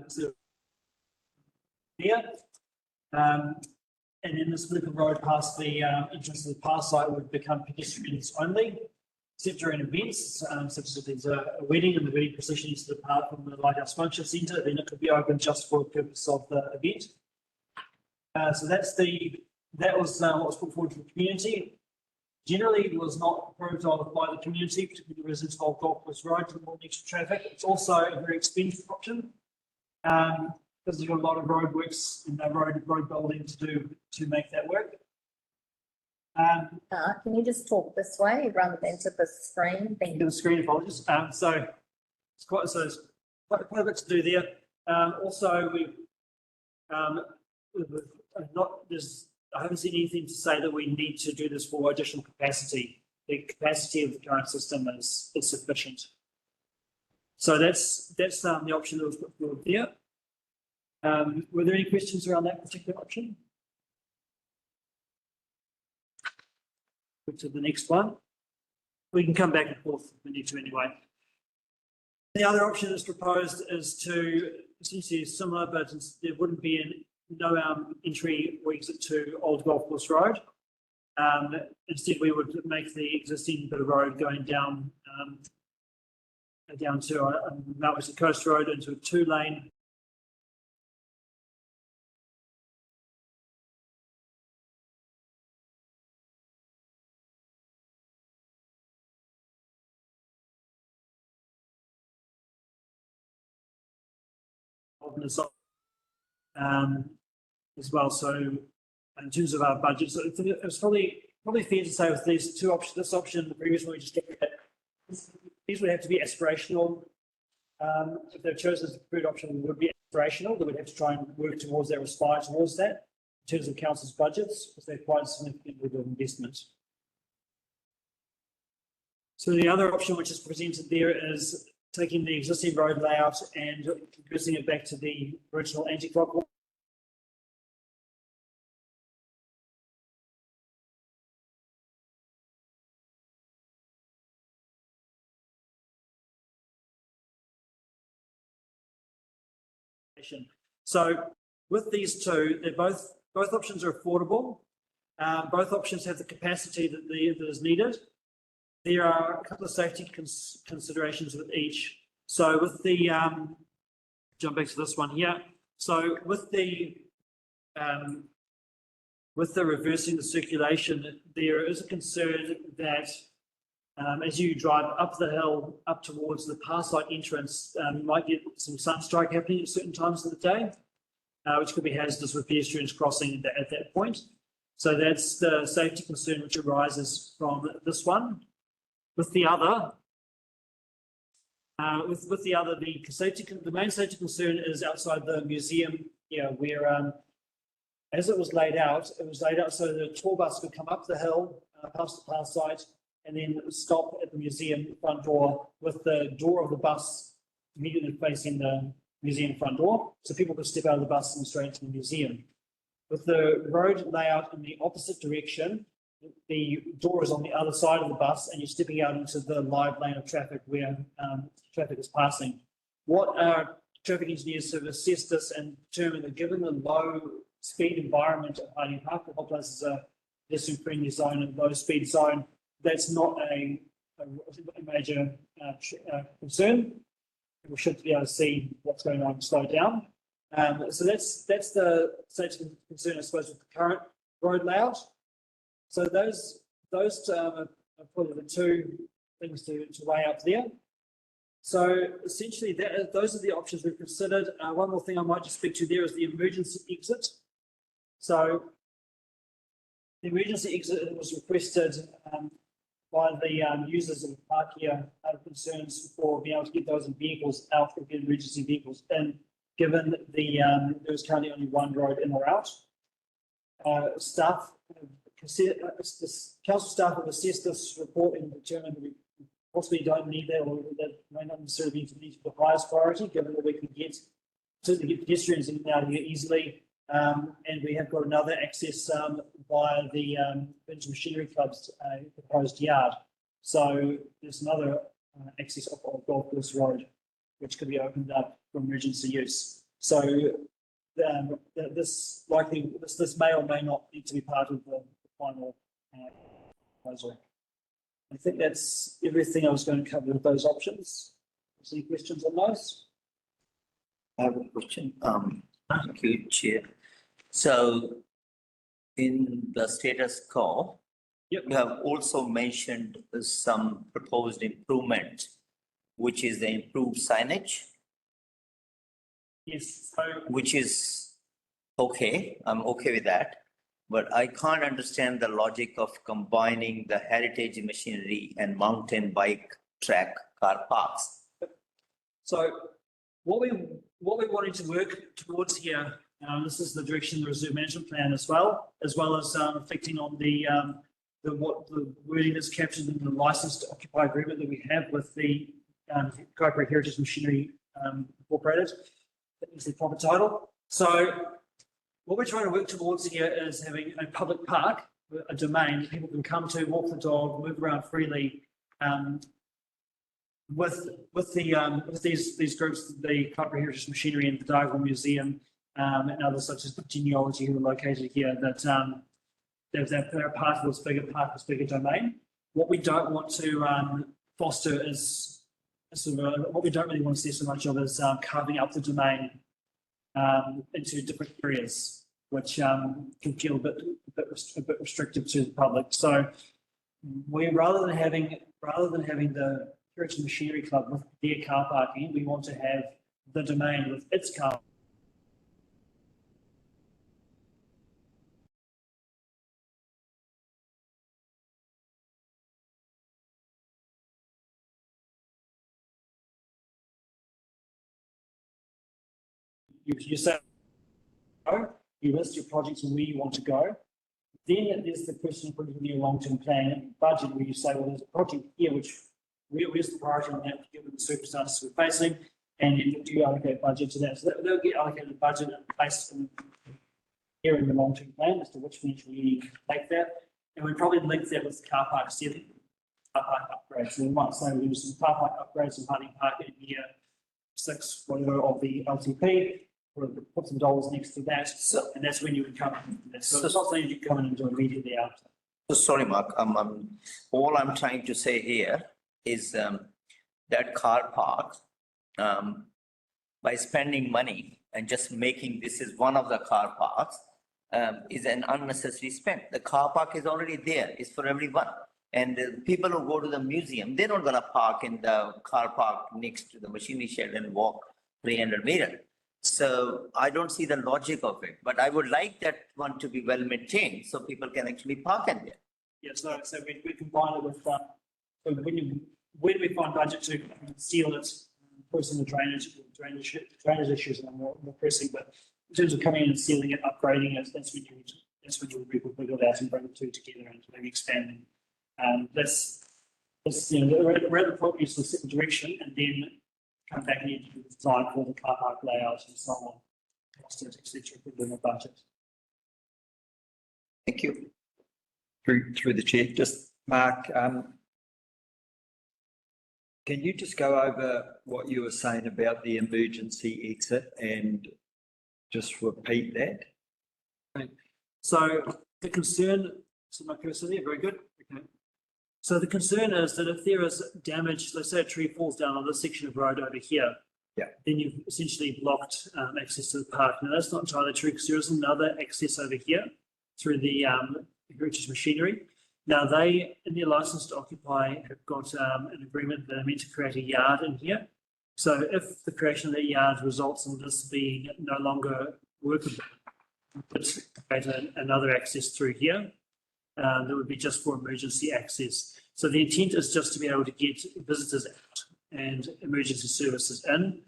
So here, and then this loop of road past the entrance to the pass site would become pedestrians only, except during events, such as if there's a wedding and the wedding procession needs to depart from the Lighthouse Function Centre, then it could be open just for the purpose of the event. So that was what was put forward to the community. Generally, it was not approved of by the community, particularly the residents of Old Golf Course Road, to avoid extra traffic. It's also a very expensive option. Because there's got a lot of road works and road building to do to make that work. Can you just talk this way rather than to the screen? Thank you. The screen, apologies. So it's quite a bit to do there. Also, I haven't seen anything to say that we need to do this for additional capacity. The capacity of the current system is sufficient. So that's the option that was put forward there. Were there any questions around that particular option? Go to the next one. We can come back and forth if we need to anyway. The other option that's proposed is to essentially similar, but there wouldn't be no entry or exit to Old Golf Course Road. Instead, we would make the existing bit of road going down to Mount Western Coast Road into a 2-lane. As well. So in terms of our budget, so it's probably fair to say with these two options, this option, the previous one we just looked at, these would have to be aspirational. If they're chosen as the preferred option, would be aspirational. They would have to try and work towards that, aspire towards that in terms of council's budgets, because they're quite significant with investment. So the other option which is presented there is taking the existing road layout and converting it back to the original anti-clockwise. So with these two, they're both options are affordable. Both options have the capacity that is needed. There are a couple of safety considerations with each. So with the jump back to this one here. So with the reversing the circulation, there is a concern that as you drive up the hill, up towards the pass site entrance, you might get some sunstrike happening at certain times of the day, which could be hazardous with pedestrians crossing at that point. So that's the safety concern which arises from this one. With the other, the main safety concern is outside the museum, where as it was laid out so the tour bus could come up the hill past the pass site and then stop at the museum front door, with the door of the bus immediately facing the museum front door, so people could step out of the bus and straight into the museum. With the road layout in the opposite direction, the door is on the other side of the bus and you're stepping out into the live lane of traffic where traffic is passing. What our traffic engineers have assessed this and determined that given the low speed environment at Harding Park, the whole place is a pedestrian friendly zone and low speed zone, that's not a major concern. We should be able to see what's going on and slow down. So that's the safety concern, I suppose, with the current road layout. So those are probably the two things to weigh up there. So essentially, those are the options we've considered. One more thing I might just speak to there is the emergency exit. So the emergency exit was requested by the users of the park here out of concerns for being able to get those vehicles out, or get emergency vehicles in, given there's currently only one road in or out. Council staff have assessed this report and determined that we possibly don't need that, or that may not necessarily be the highest priority, given that we can certainly get pedestrians in and out of here easily. And we have got another access via the Vintage Machinery Club's proposed yard. So there's another access off of Golf Course Road, which could be opened up for emergency use. So this likely, this may or may not need to be part of the final proposal. I think that's everything I was going to cover with those options. Any questions on those? I have a question. Thank you, Chair. So in the status quo, Yep. you have also mentioned some proposed improvement, which is the improved signage, Yes, so which is okay. I'm okay with that. But I can't understand the logic of combining the heritage machinery and mountain bike track car parks. So what we wanted to work towards here, this is the direction of the reserve management plan as well as reflecting on the wording that's captured in the licensed occupy agreement that we have with the Kaipara Heritage Machinery Incorporated. That is the proper title. So what we're trying to work towards here is having a public park, a domain that people can come to, walk the dog, move around freely. With these groups, the Kaipara Heritage Machinery and the Diagonal Museum, and others such as the genealogy who are located here, that they're a part of this bigger park, this bigger domain. What we don't want to foster is what we don't really want to see so much of is carving up the domain into different areas, which can feel a bit restrictive to the public. So we rather than having the Heritage Machinery Club with their car parking, we want to have the domain with its car. You say, you list your projects and where you want to go. Then there's the question of your long-term plan budget, where you say, well, there's a project here, which where's the priority on that, given the circumstances we're facing, and then do you allocate budget to that? So they'll get allocated budget based on here in the long-term plan as to which financial year you can take that. And we probably link that with the car park setting, car park upgrades. So we might say we'll do some car park upgrades in Hunting Park in year 6, whatever, of the LTP. Or put some dollars next to that, and that's when you would come in. So it's not something you come in and do immediately after. So sorry, Mark, all I'm trying to say here is that car park, by spending money and just making this is one of the car parks, is an unnecessary spend. The car park is already there, it's for everyone. And people who go to the museum, they're not gonna park in the car park next to the machinery shed and walk 300 meters. So I don't see the logic of it, but I would like that one to be well maintained so people can actually park in there. Yeah, so we combine it with, so when we find budget to seal it, person the drainage issues are more pressing, but in terms of coming in and sealing it, upgrading it, that's when you wiggle it out and bring the two together and maybe expanding. That's we're at the point where you sort of set the direction and then come back and do the design for the car park layout and so on, costs, etc., within the budget. Thank you. Through the chair, just Mark, can you just go over what you were saying about the emergency exit and just repeat that? Okay. So the concern, so my cursor there, very good. Okay. So the concern is that if there is damage, let's say a tree falls down on this section of road over here, then you've essentially blocked access to the park. Now that's not entirely true because there is another access over here through the Heritage Machinery. Now they, in their license to occupy, have got an agreement that they're meant to create a yard in here. So if the creation of that yard results in this being no longer workable, it's create another access through here. That would be just for emergency access. So the intent is just to be able to get visitors out and emergency services in.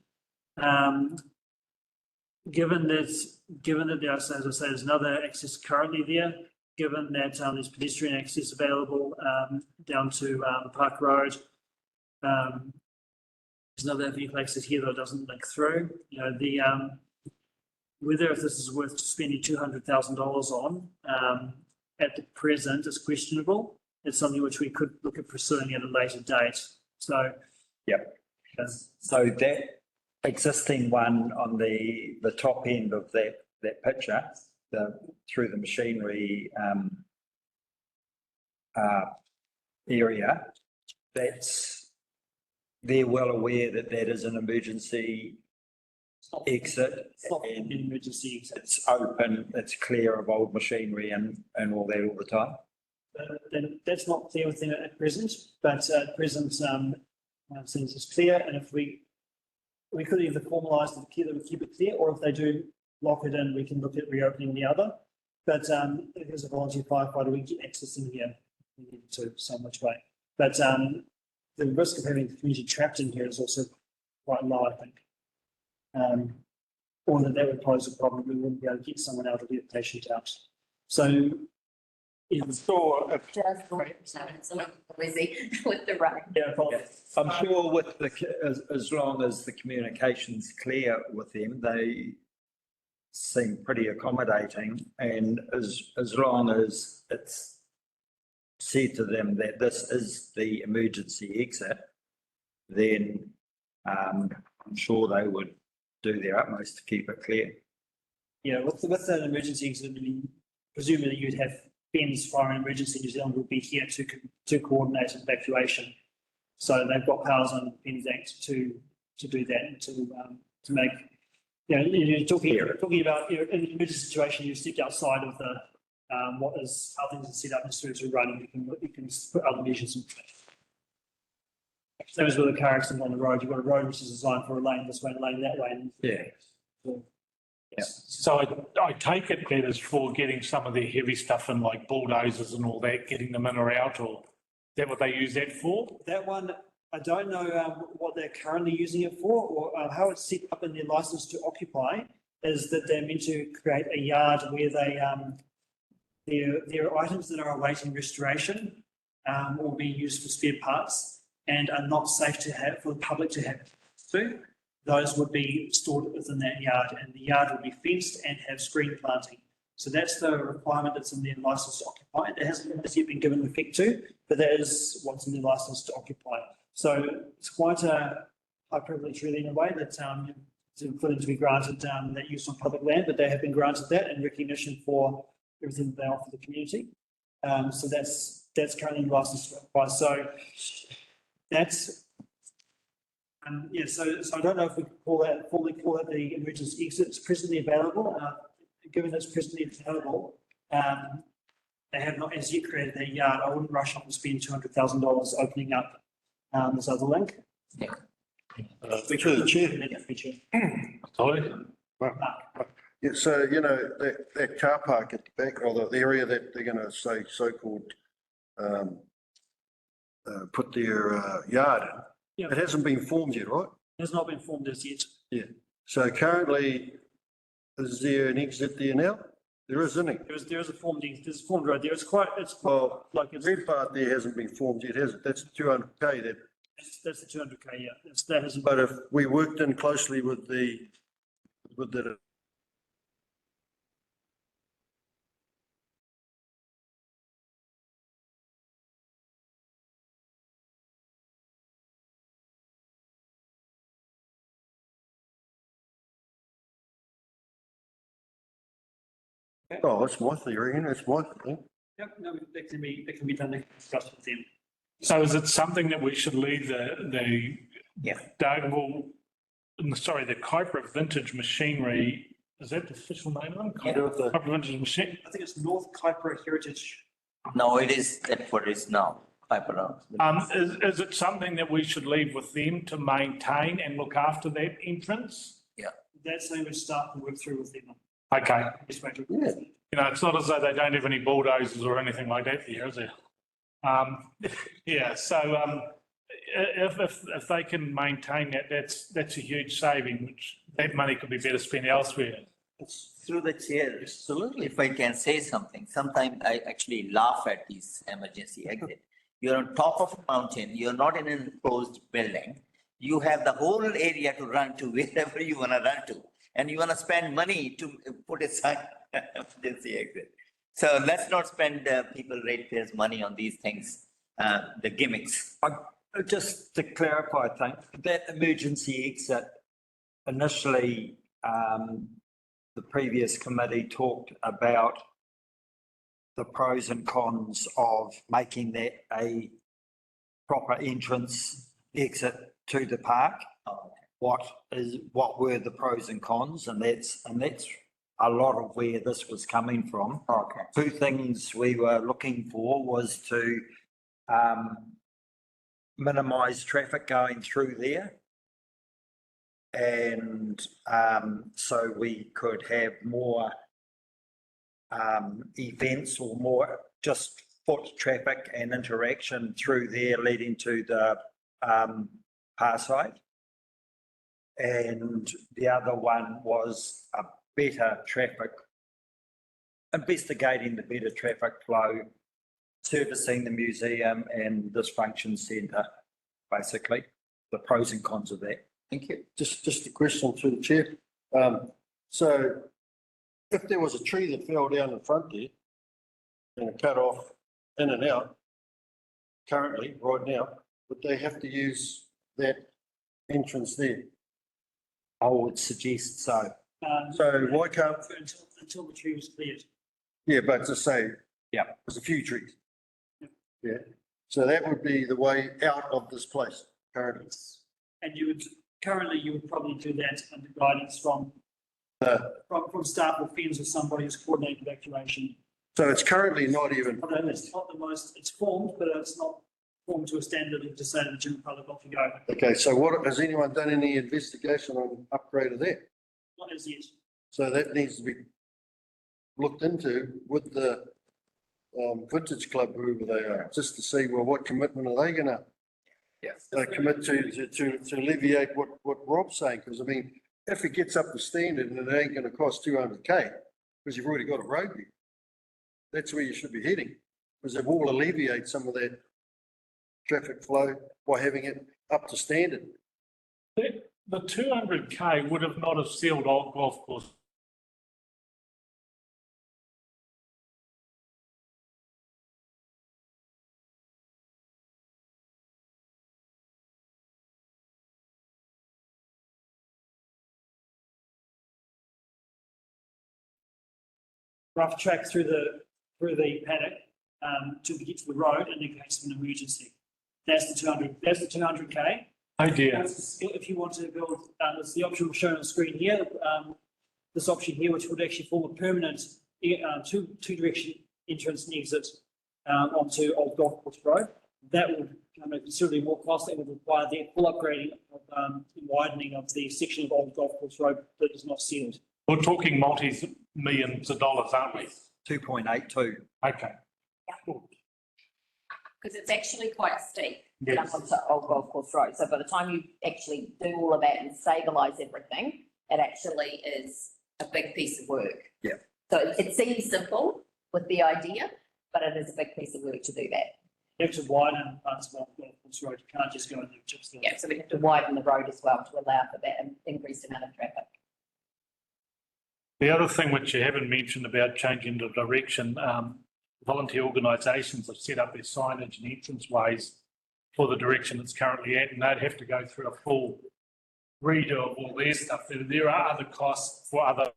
Given that there are, as I say, there's another access currently there, given that there's pedestrian access available down to the Park Road. There's another vehicle access here that doesn't link through. You know, whether if this is worth spending $200,000 on at the present is questionable. It's something which we could look at pursuing at a later date. So, so existing one on the top end of that picture, through the machinery, area, they're well aware that that is an emergency exit. It's not an And emergency exit. it's open, it's clear of old machinery and all that all the time. Then that's not clear with them at present, but at present, since it's clear, and if we could either formalise the key that we keep it clear, or if they do lock it in, we can look at reopening the other. But if there's a volunteer firefighter, we get access in here, we need to some which way. But the risk of having the community trapped in here is also quite low, I think. Or that would pose a problem, we wouldn't be able to get someone out or get a patient out. So, yeah, Sure, Just busy with the running. yeah, probably. I'm sure with as long as the communication's clear with them, they seem pretty accommodating, and as long as it's said to them that this is the emergency exit, then I'm sure they would do their utmost to keep it clear. Yeah, with an emergency exit, I mean, presumably you'd have Ben's Fire and Emergency New Zealand will be here to coordinate evacuation. So they've got powers on Ben's Act to do that and to make, you're talking about, in an emergency situation, you stepped outside of the, how things are set up necessarily to run, you can put other measures in place. Same as with a car accident on the road, you've got a road which is designed for a lane this way and a lane that way. And Yeah. Yeah. So I take it that is for getting some of their heavy stuff in, like bulldozers and all that, getting them in or out, or is that what they use that for? that one, I don't know what they're currently using it for, or how it's set up in their license to occupy, is that they're meant to create a yard where they, their items that are awaiting restoration or being used for spare parts and are not safe to have, for the public to have to, those would be stored within that yard, and the yard would be fenced and have screen planting. So that's the requirement that's in their license to occupy. It hasn't yet been given effect to, but that is what's in their license to occupy. So it's quite a high privilege really in a way that for them to be granted that use on public land, but they have been granted that in recognition for everything that they offer the community. So that's currently in license to occupy. So that's so I don't know if we formally call that the emergency exit. It's presently available. Given that it's presently available, they have not as yet created that yard. I wouldn't rush on to spend $200,000 opening up this other link. Yeah. Through the chair. Sorry? Yeah, so, that car park at the back, or the area that they're gonna say so-called, put their, yard in. Yeah. It hasn't been formed yet, right? It has not been formed as yet. Yeah. So currently, is there an exit there now? There is, isn't it? There is a formed road there. It's quite Well, like it's, the red part there hasn't been formed yet, has it? That's 200K that, that's the 200K, yeah. That hasn't. but if we worked in closely with the oh, that's my theory, and that's my thing. Yep, no, that can be done, discussed with them. So is it something that we should leave the Yeah. the Kuiper Vintage Machinery, is that the official name of it? Yeah. Kuiper Vintage Machine, I think it's North Kaipara Heritage. No, it is, that's what it is now, Piper. is it something that we should leave with them to maintain and look after that entrance? That's something we start to work through with them. Okay, Best way to- it's not as though they don't have any bulldozers or anything like that there, is there? Yeah, so, if they can maintain that, that's a huge saving, which that money could be better spent elsewhere. Through the chair, absolutely. If I can say something, sometimes I actually laugh at these emergency exit. You're on top of a mountain, you're not in an enclosed building. You have the whole area to run to wherever you wanna run to. And you wanna spend money to put aside emergency exit. So let's not spend people ratepayers' money on these things, the gimmicks. Just to clarify, that emergency exit initially, the previous committee talked about the pros and cons of making that a proper entrance exit to the park. What were the pros and cons? And that's a lot of where this was coming from. Okay. Two things we were looking for was to minimise traffic going through there. And so we could have more events or more just foot traffic and interaction through there leading to the parside. And the other one was a better traffic, investigating the better traffic flow, servicing the museum and this function centre, basically, the pros and cons of that. Thank you. Just a question through the chair. So if there was a tree that fell down in front there and it cut off in and out, currently, right now, would they have to use that entrance there? I would suggest so. So why can't, Until the tree was cleared. yeah, but to say. Yeah. There's a few trees. Yeah, so that would be the way out of this place currently. And currently you would probably do that under guidance from staff or friends or somebody who's coordinating evacuation. So it's currently not even, Although it's not the most, it's formed, but it's not formed to a standard to say to the general public, off you go. okay, so what, has anyone done any investigation on upgrade of that? Not as yet. So that needs to be looked into with the Vintage Club, whoever they are, just to see, well, what commitment are they gonna commit to alleviate what Rob's saying? Because I mean, if it gets up to standard and it ain't gonna cost 200K, because you've already got a road there, that's where you should be heading, because it will alleviate some of that traffic flow by having it up to standard. The 200K would have not have sealed Old Golf Course. Rough track through the paddock to get to the road in the case of an emergency. That's the 200K. Oh dear. If you want to build, it's the option shown on the screen here. This option here, which would actually form a permanent two-direction entrance and exit onto Old Golf Course Road. That would come at considerably more cost. That would require the full upgrading of widening of the section of Old Golf Course Road that is not sealed. We're talking multi-millions of dollars, aren't we? 2.82. Okay. Because it's actually quite steep. Yes. Up onto Old Golf Course Road. So by the time you actually do all of that and stabilise everything, it actually is a big piece of work. Yeah. So it seems simple with the idea, but it is a big piece of work to do that. You have to widen parts of Old Golf Course Road. You can't just go in the chips. Yeah, so we have to widen the road as well to allow for that increased amount of traffic. The other thing which you haven't mentioned about changing the direction, volunteer organisations have set up their signage and entrance ways for the direction it's currently at, and they'd have to go through a full redo of all their stuff. There are other costs for other.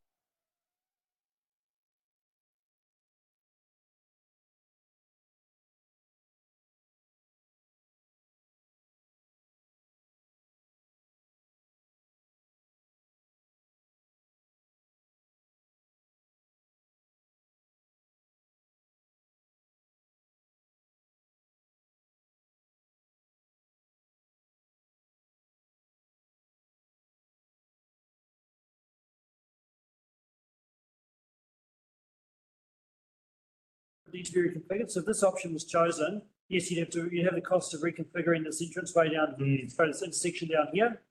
Need to be reconfigured. So if this option was chosen, yes, you'd have the cost of reconfiguring this entranceway down this intersection down here.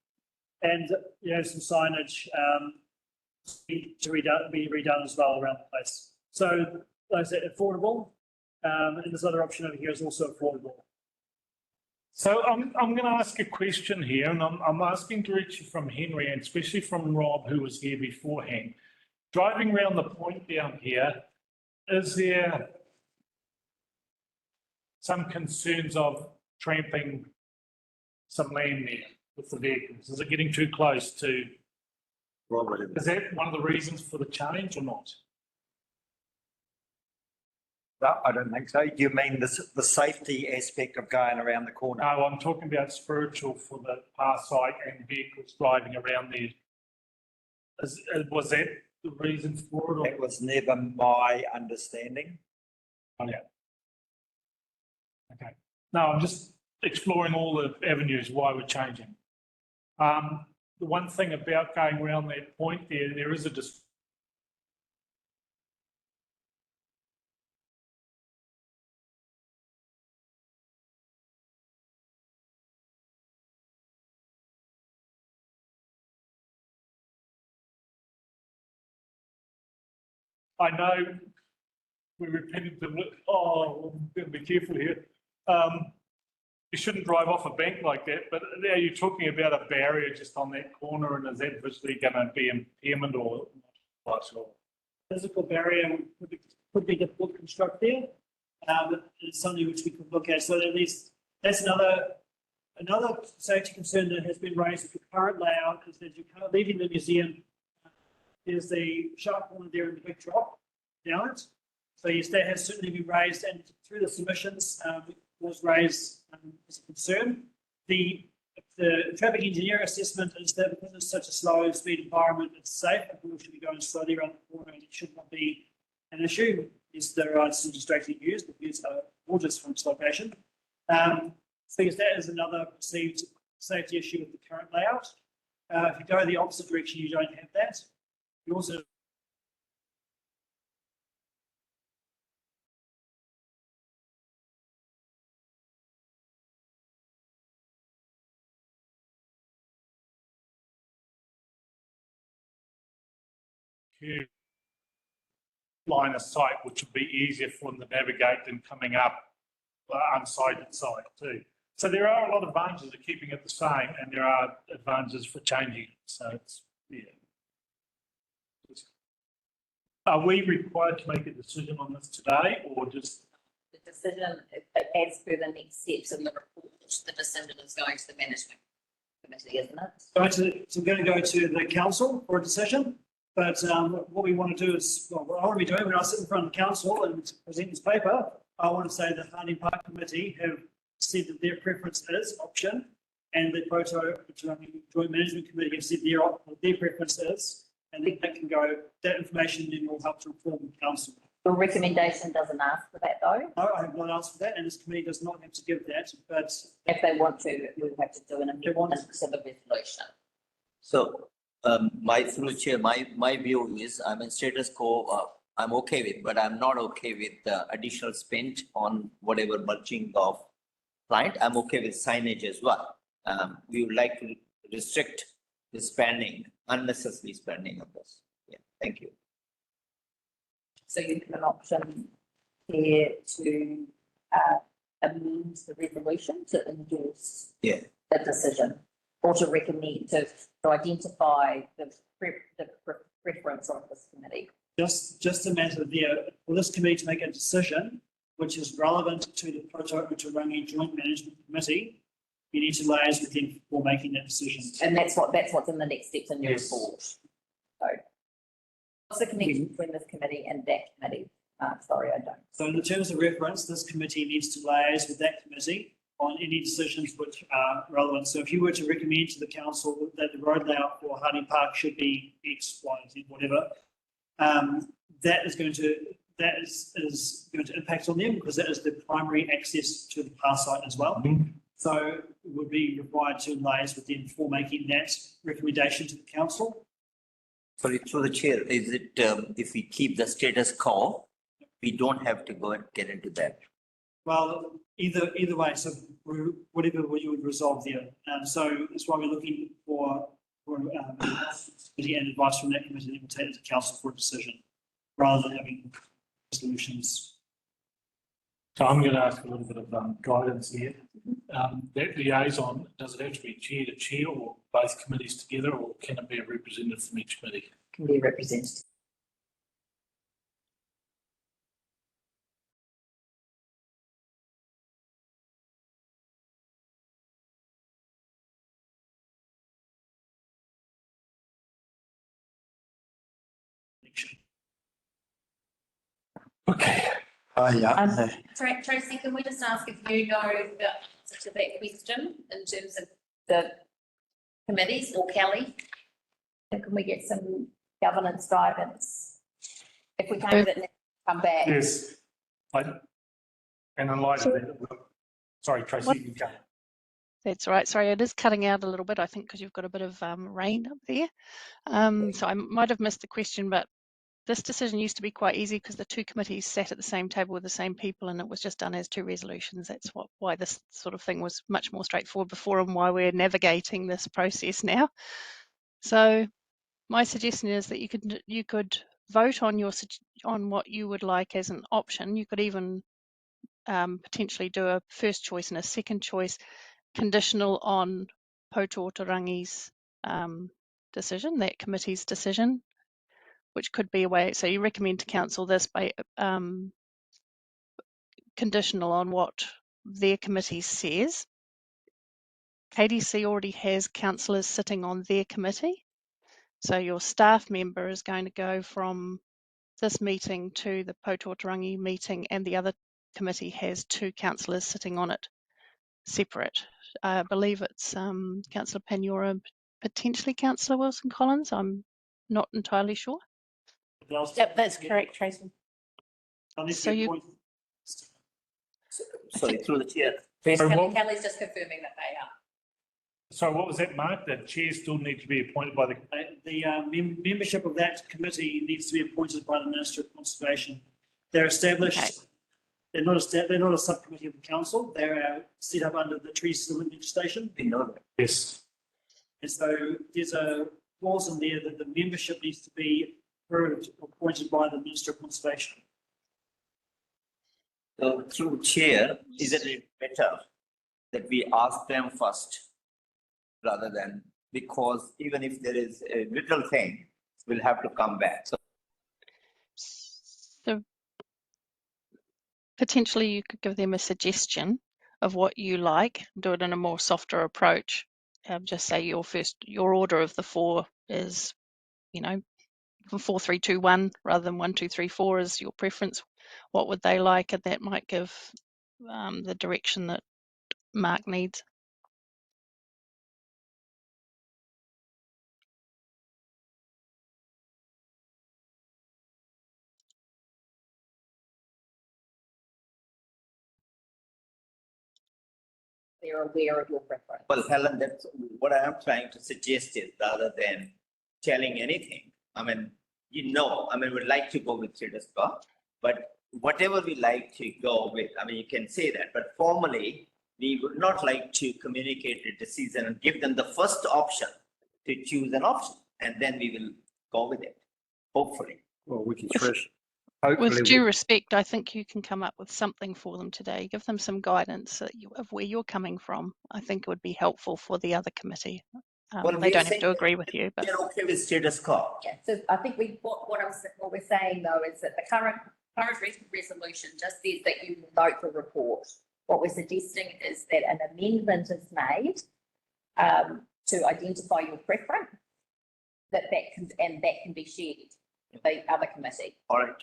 And you have some signage to be redone as well around the place. So like I said, affordable. And this other option over here is also affordable. So I'm going to ask a question here, and I'm asking directly from Henry and especially from Rob, who was here beforehand. Driving around the point down here, is there some concerns of tramping some land there with the vehicles? Is it getting too close to Robert, Is that one of the reasons for the change or not? No, I don't think so. Do you mean the safety aspect of going around the corner? No, I'm talking about spiritual for the past site and vehicles driving around there. Was that the reason for it? That was never my understanding. Oh, yeah. Okay. No, I'm just exploring all the avenues why we're changing. The one thing about going around that point there is a I know we repeated the, I'm going to be careful here. You shouldn't drive off a bank like that, but are you talking about a barrier just on that corner, and is that visually going to be impairment or not? Sure. Physical barrier could be difficult to construct there. It's something which we could look at. So at least that's another safety concern that has been raised with the current layout is that you're kind of leaving the museum. There's the sharp corner there in the big drop down it. So yes, that has certainly been raised, and through the submissions was raised as a concern. The traffic engineer assessment is that because it's such a slow speed environment, it's safe. People should be going slowly around the corner, and it should not be an issue. Yes, there are some distracting views, but views are gorgeous from this location. So yes, that is another perceived safety issue with the current layout. If you go the opposite direction, you don't have that. You also line of sight, which would be easier for them to navigate than coming up unsighted side too. So there are a lot of advantages of keeping it the same, and there are advantages for changing it. So it's, yeah. Are we required to make a decision on this today, or just? The decision, as per the next steps in the report, the decision is going to the management committee, isn't it? so we're going to go to the council for a decision. But what we want to do is, well, what I want to be doing when I sit in front of the council and present this paper, I want to say the Harding Park Committee have said that their preference is option, and the Proto Joint Management Committee have said their preference is, and then that can go, that information then will help to inform the council. Your recommendation doesn't ask for that though. No, I have not asked for that, and this committee does not have to give that, but If they want to, we'll have to do an amendment to the resolution. So, through chair, my view is, I'm in status quo, I'm okay with, but I'm not okay with the additional spend on whatever mulching of plant. I'm okay with signage as well. We would like to restrict the spending, unnecessary spending of this. Yeah, thank you. So you have an option here to amend the resolution to endorse Yeah. the decision, or to recommend, to identify the preference of this committee. just a matter there for this committee to make a decision which is relevant to the Proto Rangi Joint Management Committee. You need to liaise with them before making that decision. And that's what's in the next steps in your Yes. report. So what's the connection between this committee and that committee? Sorry, I don't. So in the terms of reference, this committee needs to liaise with that committee on any decisions which are relevant. So if you were to recommend to the council that the road layout for Harding Park should be X, Y, Z, whatever, that is going to impact on them, because that is the primary access to the pass site as well. So it would be required to liaise with them before making that recommendation to the council. Sorry, through the chair, is it, if we keep the status quo, we don't have to go and get into that? Well, either way, so whatever you would resolve there. So that's why we're looking for committee and advice from that committee that will take it to council for a decision, rather than having resolutions. So I'm going to ask a little bit of guidance here. That liaison, does it have to be chair to chair or both committees together, or can it be a representative from each committee? Can be represented. election. Okay. Yeah. Tracy, can we just ask if you know the answer to that question in terms of the committees, or Kelly? And can we get some governance guidance? If we can't get it, come back. Yes. And in light of that, sorry, Tracy, you can go. That's right. Sorry, it is cutting out a little bit, I think, because you've got a bit of rain up there. So I might have missed the question, but this decision used to be quite easy because the two committees sat at the same table with the same people and it was just done as two resolutions. That's why this sort of thing was much more straightforward before and why we're navigating this process now. So my suggestion is that you could vote on what you would like as an option. You could even potentially do a first choice and a second choice conditional on Poto Otorangi's decision, that committee's decision, which could be a way. So you recommend to council this by conditional on what their committee says. KDC already has councillors sitting on their committee. So your staff member is going to go from this meeting to the Poto Otorangi meeting, and the other committee has two councillors sitting on it separate. I believe it's Councillor Paniora, potentially Councillor Wilson Collins. I'm not entirely sure. Yep, that's correct, Tracy. So you- Sorry, through the chair. Kelly's just confirming that they are. So what was that, Mark? The chairs still need to be appointed by the... Membership of that committee needs to be appointed by the Minister of Conservation. They're established. Okay. They're not a subcommittee of the council. They're set up under the tree settlement legislation. We know that. Yes. And so there's a clause in there that the membership needs to be appointed by the Minister of Conservation. So through chair, isn't it better that we ask them first rather than, because even if there is a little thing, we'll have to come back. So potentially you could give them a suggestion of what you like, do it in a more softer approach. Just say your order of the four is, 4, 3, 2, 1 rather than 1, 2, 3, 4 is your preference. What would they like? And that might give the direction that Mark needs. They're aware of your preference. Well, Helen, that's what I am trying to suggest is rather than telling anything. I mean, we'd like to go with status quo, but whatever we like to go with, you can say that, but formally, we would not like to communicate a decision and give them the first option to choose an option, and then we will go with it, hopefully. Well, we can fresh. With due respect, I think you can come up with something for them today. Give them some guidance of where you're coming from. I think it would be helpful for the other committee. Well, They don't have to agree with you, but We're okay with status quo. Yeah, so I think what we're saying though is that the current resolution just says that you will vote the report. What we're suggesting is that an amendment is made to identify your preference, that can be shared with the other committee. All right.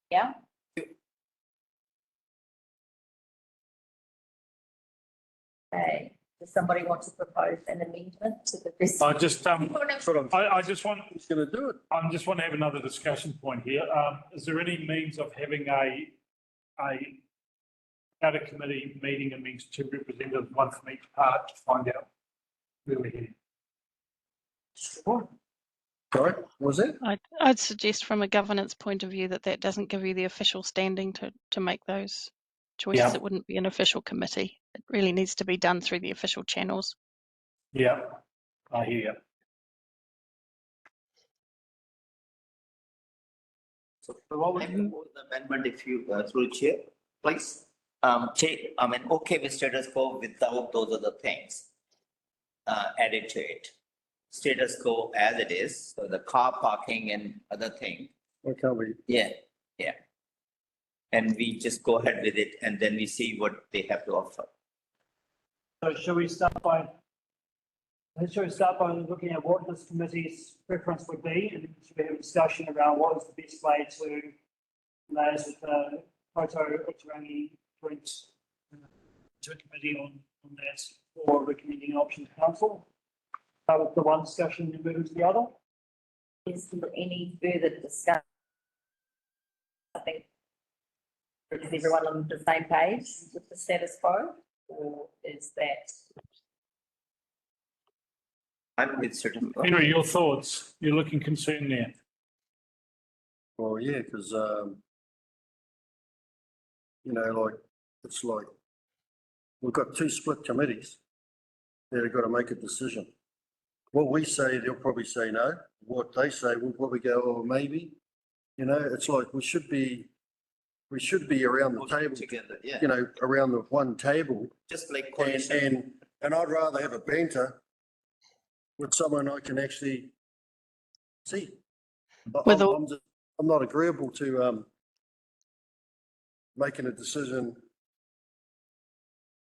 Yeah. Okay. Does somebody want to propose an amendment to the? I just, That's what I'm, I just want, who's going to do it? I just want to have another discussion point here. Is there any means of having a data committee meeting and means two representatives, one from each part, to find out where we're heading? Sorry, what was that? I'd suggest from a governance point of view that doesn't give you the official standing to make those choices. Yeah. It wouldn't be an official committee. It really needs to be done through the official channels. Yeah, I hear you. So what would you propose the amendment if you, through chair, please? Okay with status quo without those other things added to it. Status quo as it is, so the car parking and other thing. Why can't we? Yeah. And we just go ahead with it and then we see what they have to offer. So shall we start by Shall we start by looking at what this committee's preference would be, and should we have a discussion around what is the best way to liaise with the Ōtautarangi joint committee on that, or recommending an option to council? Start with the one discussion and move into the other. Is there any further discussion? I think, is everyone on the same page with the status quo, or is that? I'm with certain. Henry, your thoughts? You're looking concerned there. Well, yeah, because, like, it's like, we've got two split committees that have got to make a decision. What we say, they'll probably say no. What they say, we'll probably go, oh, maybe. It's like we should be around the table, Together, yeah. around the one table. Just like And, coalition. and I'd rather have a banter with someone I can actually see. With I'm not agreeable to, making a decision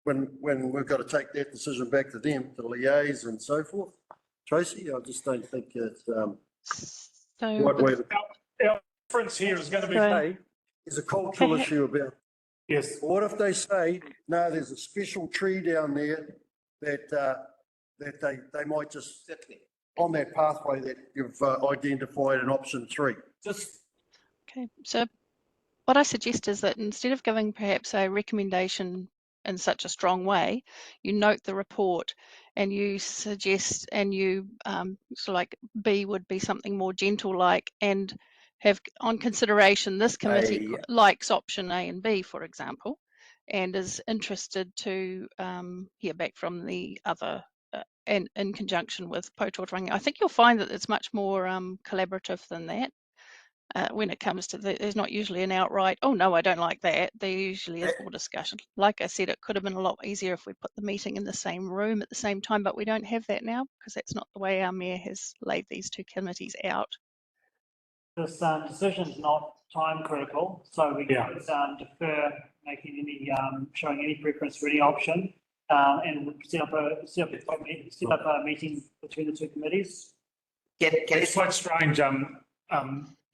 when we've got to take that decision back to them, to liaise and so forth. Tracy, I just don't think it's, So right way. Our difference here is going to be, So- There's a cultural issue about, yes, what if they say, no, there's a special tree down there that they might just, Exactly. on that pathway that you've identified in option 3. just, Okay, so what I suggest is that instead of giving perhaps a recommendation in such a strong way, you note the report and you suggest, and you sort of like B would be something more gentle like, and have on consideration this committee likes option A and B, for example, and is interested to hear back from the other and in conjunction with Ōtautarangi. I think you'll find that it's much more collaborative than that. When it comes to there's not usually an outright, oh no, I don't like that. There usually is more discussion. Like I said, it could have been a lot easier if we put the meeting in the same room at the same time, but we don't have that now because that's not the way our mayor has laid these two committees out. This decision's not time critical, so we Yeah. could defer making any, showing any preference for any option, and set up a meeting between the two committees. it's quite strange,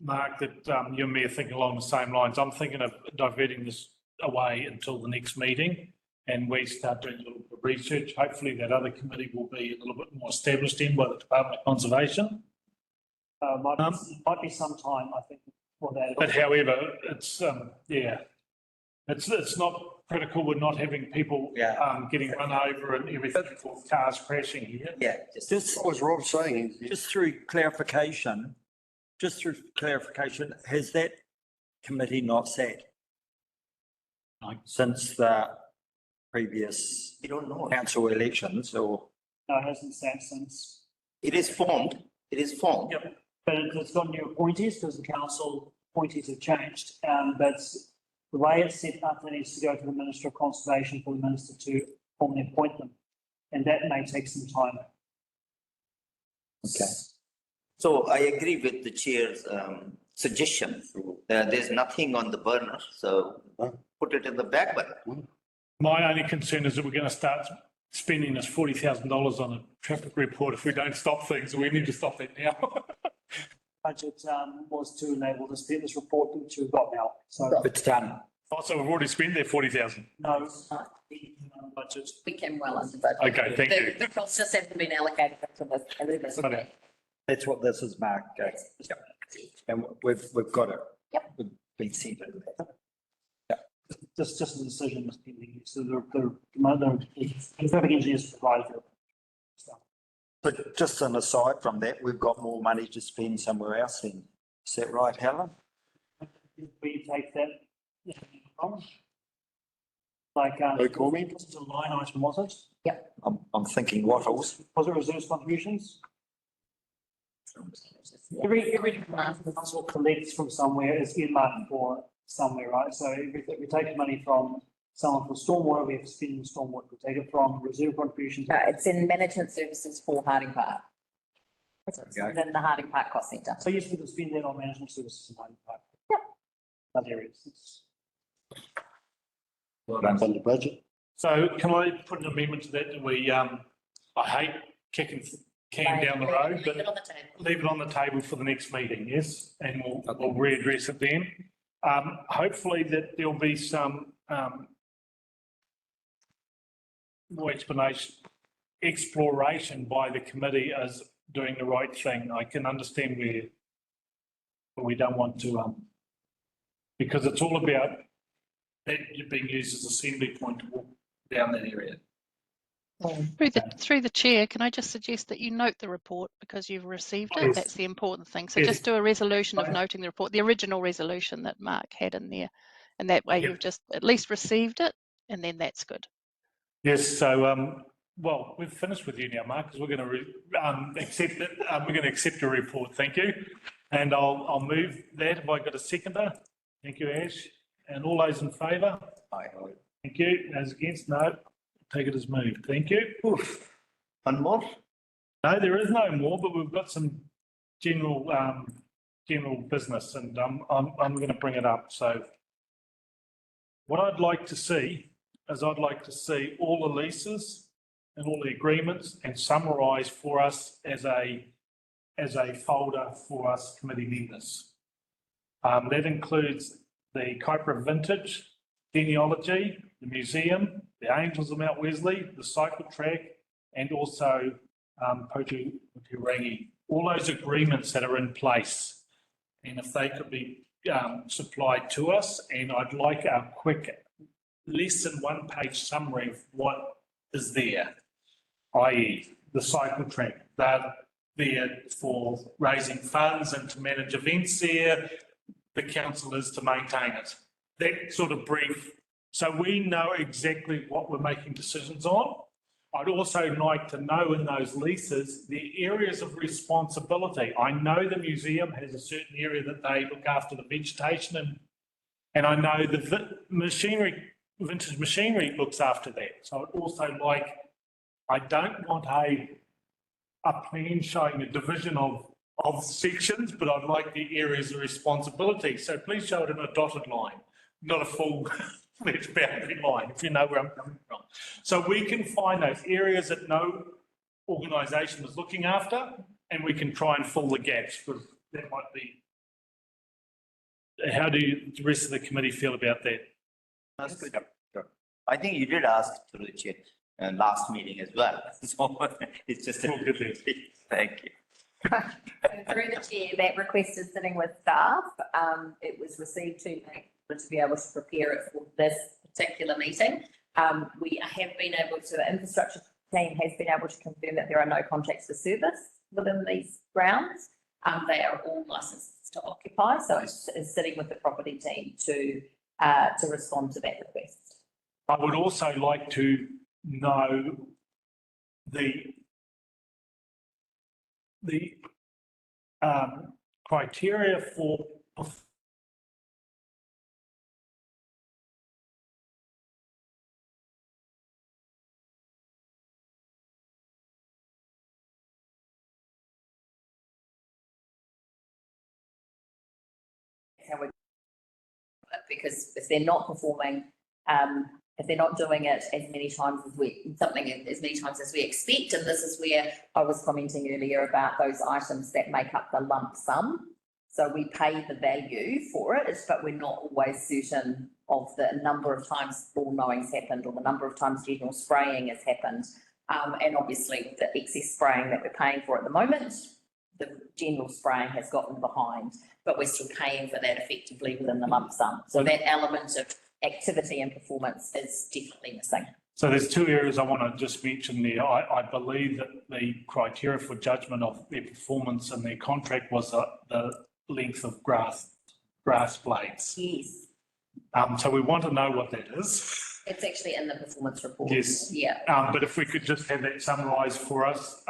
Mark, that you and me are thinking along the same lines. I'm thinking of diverting this away until the next meeting and we start doing a little bit of research. Hopefully that other committee will be a little bit more established in by the Department of Conservation. Might be some time, I think, for that. But however, it's, it's not critical. We're not having people getting run over and everything, or cars crashing here. Yeah, just, What was Rob saying? just through clarification, has that committee not sat since the previous you don't know. council elections, or? No, it hasn't sat since. It is formed. Yep, but it's got new appointees because the council appointees have changed. But the way it's set up, it needs to go to the Minister of Conservation for the Minister to formally appoint them. And that may take some time. Okay. So I agree with the chair's suggestion. There's nothing on the burner, so put it in the back burner. My only concern is that we're going to start spending this $40,000 on a traffic report if we don't stop things. We need to stop that now. Budget was to enable this report, which we've got now. So It's done. Also, we've already spent that 40,000. no budget. We came well under budget. Okay, thank you. The costs just haven't been allocated to this. Okay. That's what this is, Mark. And we've got it. Yep. We've been sent it. Just the decision is pending. So the traffic engineers provided it. But just an aside from that, we've got more money to spend somewhere else then. Is that right, Helen? We take that. From? Like, No comment? what's the line item, was it? I'm thinking Wattles. Was it reserves contributions? Every council collects from somewhere is earmarked for somewhere, right? So if we take money from someone for stormwater, we have to spend in stormwater. We take it from reserve contributions. It's in management services for Harding Park. It's within the Harding Park cost centre. So yes, we can spend that on management services in Harding Park. Yep. Other areas. Under budget. So can I put an amendment to that? That we, I hate kicking can down the road, Leave it but on the table. leave it on the table for the next meeting, yes? And we'll readdress it then. Hopefully that there'll be some more exploration by the committee as doing the right thing. I can understand where, but we don't want to, because it's all about that being used as a assembly point to walk down that area. Through the chair, can I just suggest that you note the report because you've received it? Yes. That's the important thing. So Yes. just do a resolution of Right. noting the report, the original resolution that Mark had in there. And that way Yep. you've just at least received it, and then that's good. Yes, so, well, we've finished with you now, Mark, because we're going to accept it. We're going to accept your report. Thank you. And I'll move that. Have I got a seconder? Thank you, Ash. And all those in favour? Aye. Thank you. Those against? No. Take it as moved. Thank you. Oof. One more? No, there is no more, but we've got some general business, and I'm going to bring it up. So what I'd like to see is I'd like to see all the leases and all the agreements and summarise for us as a folder for us committee members. That includes the Kaipara Vintage, genealogy, the museum, the Angels of Mount Wesley, the cycle track, and also Poturangi. All those agreements that are in place, and if they could be supplied to us, and I'd like a quick, less than one page summary of what is there, i.e. the cycle track. They're there for raising funds and to manage events there. The council is to maintain it. That sort of brief, so we know exactly what we're making decisions on. I'd also like to know in those leases, the areas of responsibility. I know the museum has a certain area that they look after the vegetation and I know the vintage machinery looks after that. So I'd also like, I don't want a plan showing a division of sections, but I'd like the areas of responsibility. So please show it in a dotted line, not a full boundary line, if you know where I'm coming from. So we can find those areas that no organisation is looking after, and we can try and fill the gaps, because that might be. How do the rest of the committee feel about that? That's good. Sure. I think you did ask through the chair last meeting as well. So it's just. All good there. Thank you. Through the chair, that request is sitting with staff. It was received to be able to prepare it for this particular meeting. We have been able to, the infrastructure team has been able to confirm that there are no contracts for service within these grounds. They are all licensed to occupy, so it's sitting with the property team to respond to that request. I would also like to know the criteria for because if they're not performing, if they're not doing it as many times as we expect, and this is where I was commenting earlier about those items that make up the lump sum. So we pay the value for it, but we're not always certain of the number of times ball knowing's happened or the number of times general spraying has happened. And obviously the excess spraying that we're paying for at the moment, the general spraying has gotten behind, but we're still paying for that effectively within the lump sum. So that element of activity and performance is definitely missing. So there's two areas I want to just mention there. I believe that the criteria for judgment of their performance and their contract was the length of grass blades. Yes. So we want to know what that is. It's actually in the performance report. Yes. Yeah. But if we could just have that summarised for us.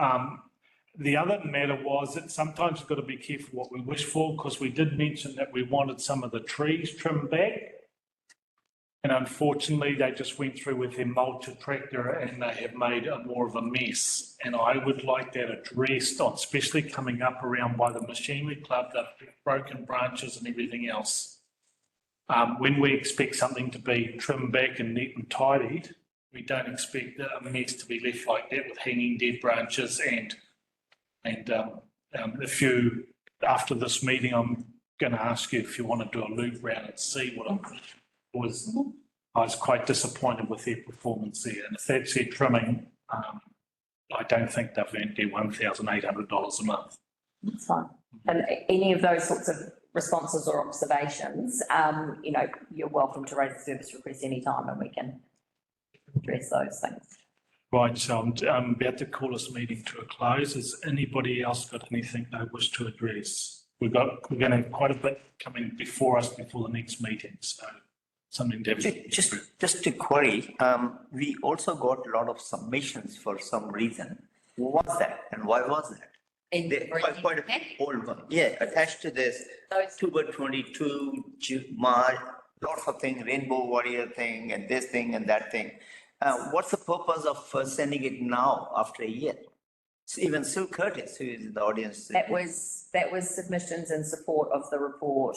The other matter was that sometimes we've got to be careful what we wish for, because we did mention that we wanted some of the trees trimmed back. And unfortunately, they just went through with their mulcher tractor and they have made more of a mess. And I would like that addressed, especially coming up around by the machinery club, the broken branches and everything else. When we expect something to be trimmed back and neat and tidied, we don't expect a mess to be left like that with hanging dead branches and if you, after this meeting, I'm going to ask you if you want to do a loop round and see what it was. I was quite disappointed with their performance there. And if that's their trimming, I don't think they've earned their $1,800 a month. That's fine. And any of those sorts of responses or observations, you know, you're welcome to raise a service request anytime and we can address those things. Right, so I'm about to call this meeting to a close. Has anybody else got anything they wish to address? We're going to have quite a bit coming before us before the next meeting, so something to Just to query, we also got a lot of submissions for some reason. What was that and why was that? In They- Quite an old one. Yeah, attached to this, October 22, March, lots of things, Rainbow Warrior thing and this thing and that thing. What's the purpose of sending it now after a year? Even Sue Curtis, who is in the audience. That was submissions in support of the report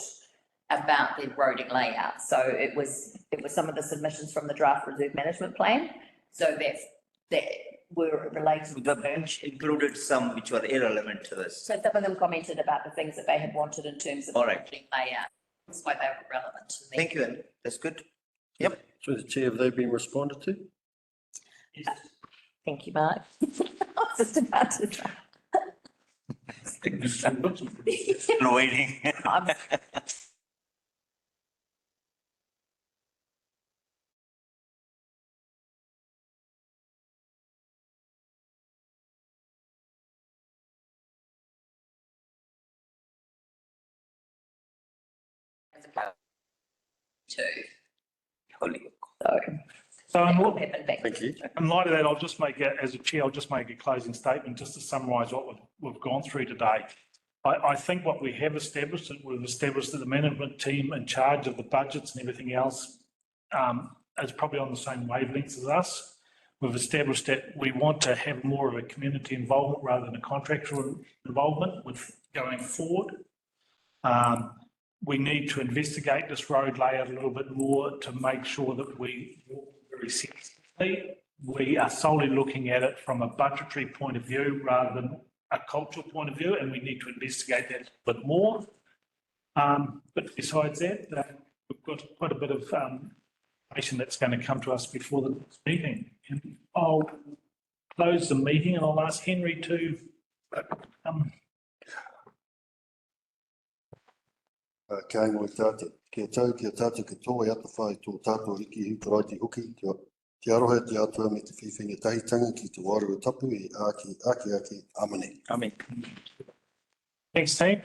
about the roading layout. So it was some of the submissions from the draft reserve management plan. So that were related. The bench included some which were irrelevant to this. So some of them commented about the things that they had wanted in terms of All right. roading layout. That's why they were relevant to me. Thank you, Ellen. That's good. Yep. So the chair, have they been responded to? Thank you, Mark. I was just about to try. Waiting. I'm- Two. So. So that will happen back. Thank you. in light of that, I'll just make it, as a chair, I'll just make a closing statement just to summarise what we've gone through today. I think what we have established, that we've established that the management team in charge of the budgets and everything else is probably on the same wavelength as us. We've established that we want to have more of a community involvement rather than a contractual involvement with going forward. We need to investigate this road layout a little bit more to make sure that we walk very sensibly. We are solely looking at it from a budgetary point of view rather than a cultural point of view, and we need to investigate that a bit more. But besides that, we've got quite a bit of information that's going to come to us before the next meeting. And I'll close the meeting and I'll ask Henry to Kia ingo tātou, kia tātou ki tō e ata whai tō tātou riki hukaraiti hoki, te aroha te atua me te whiwhinga tahitanga ki te waru tapu e ake amane. I mean. Thanks, team.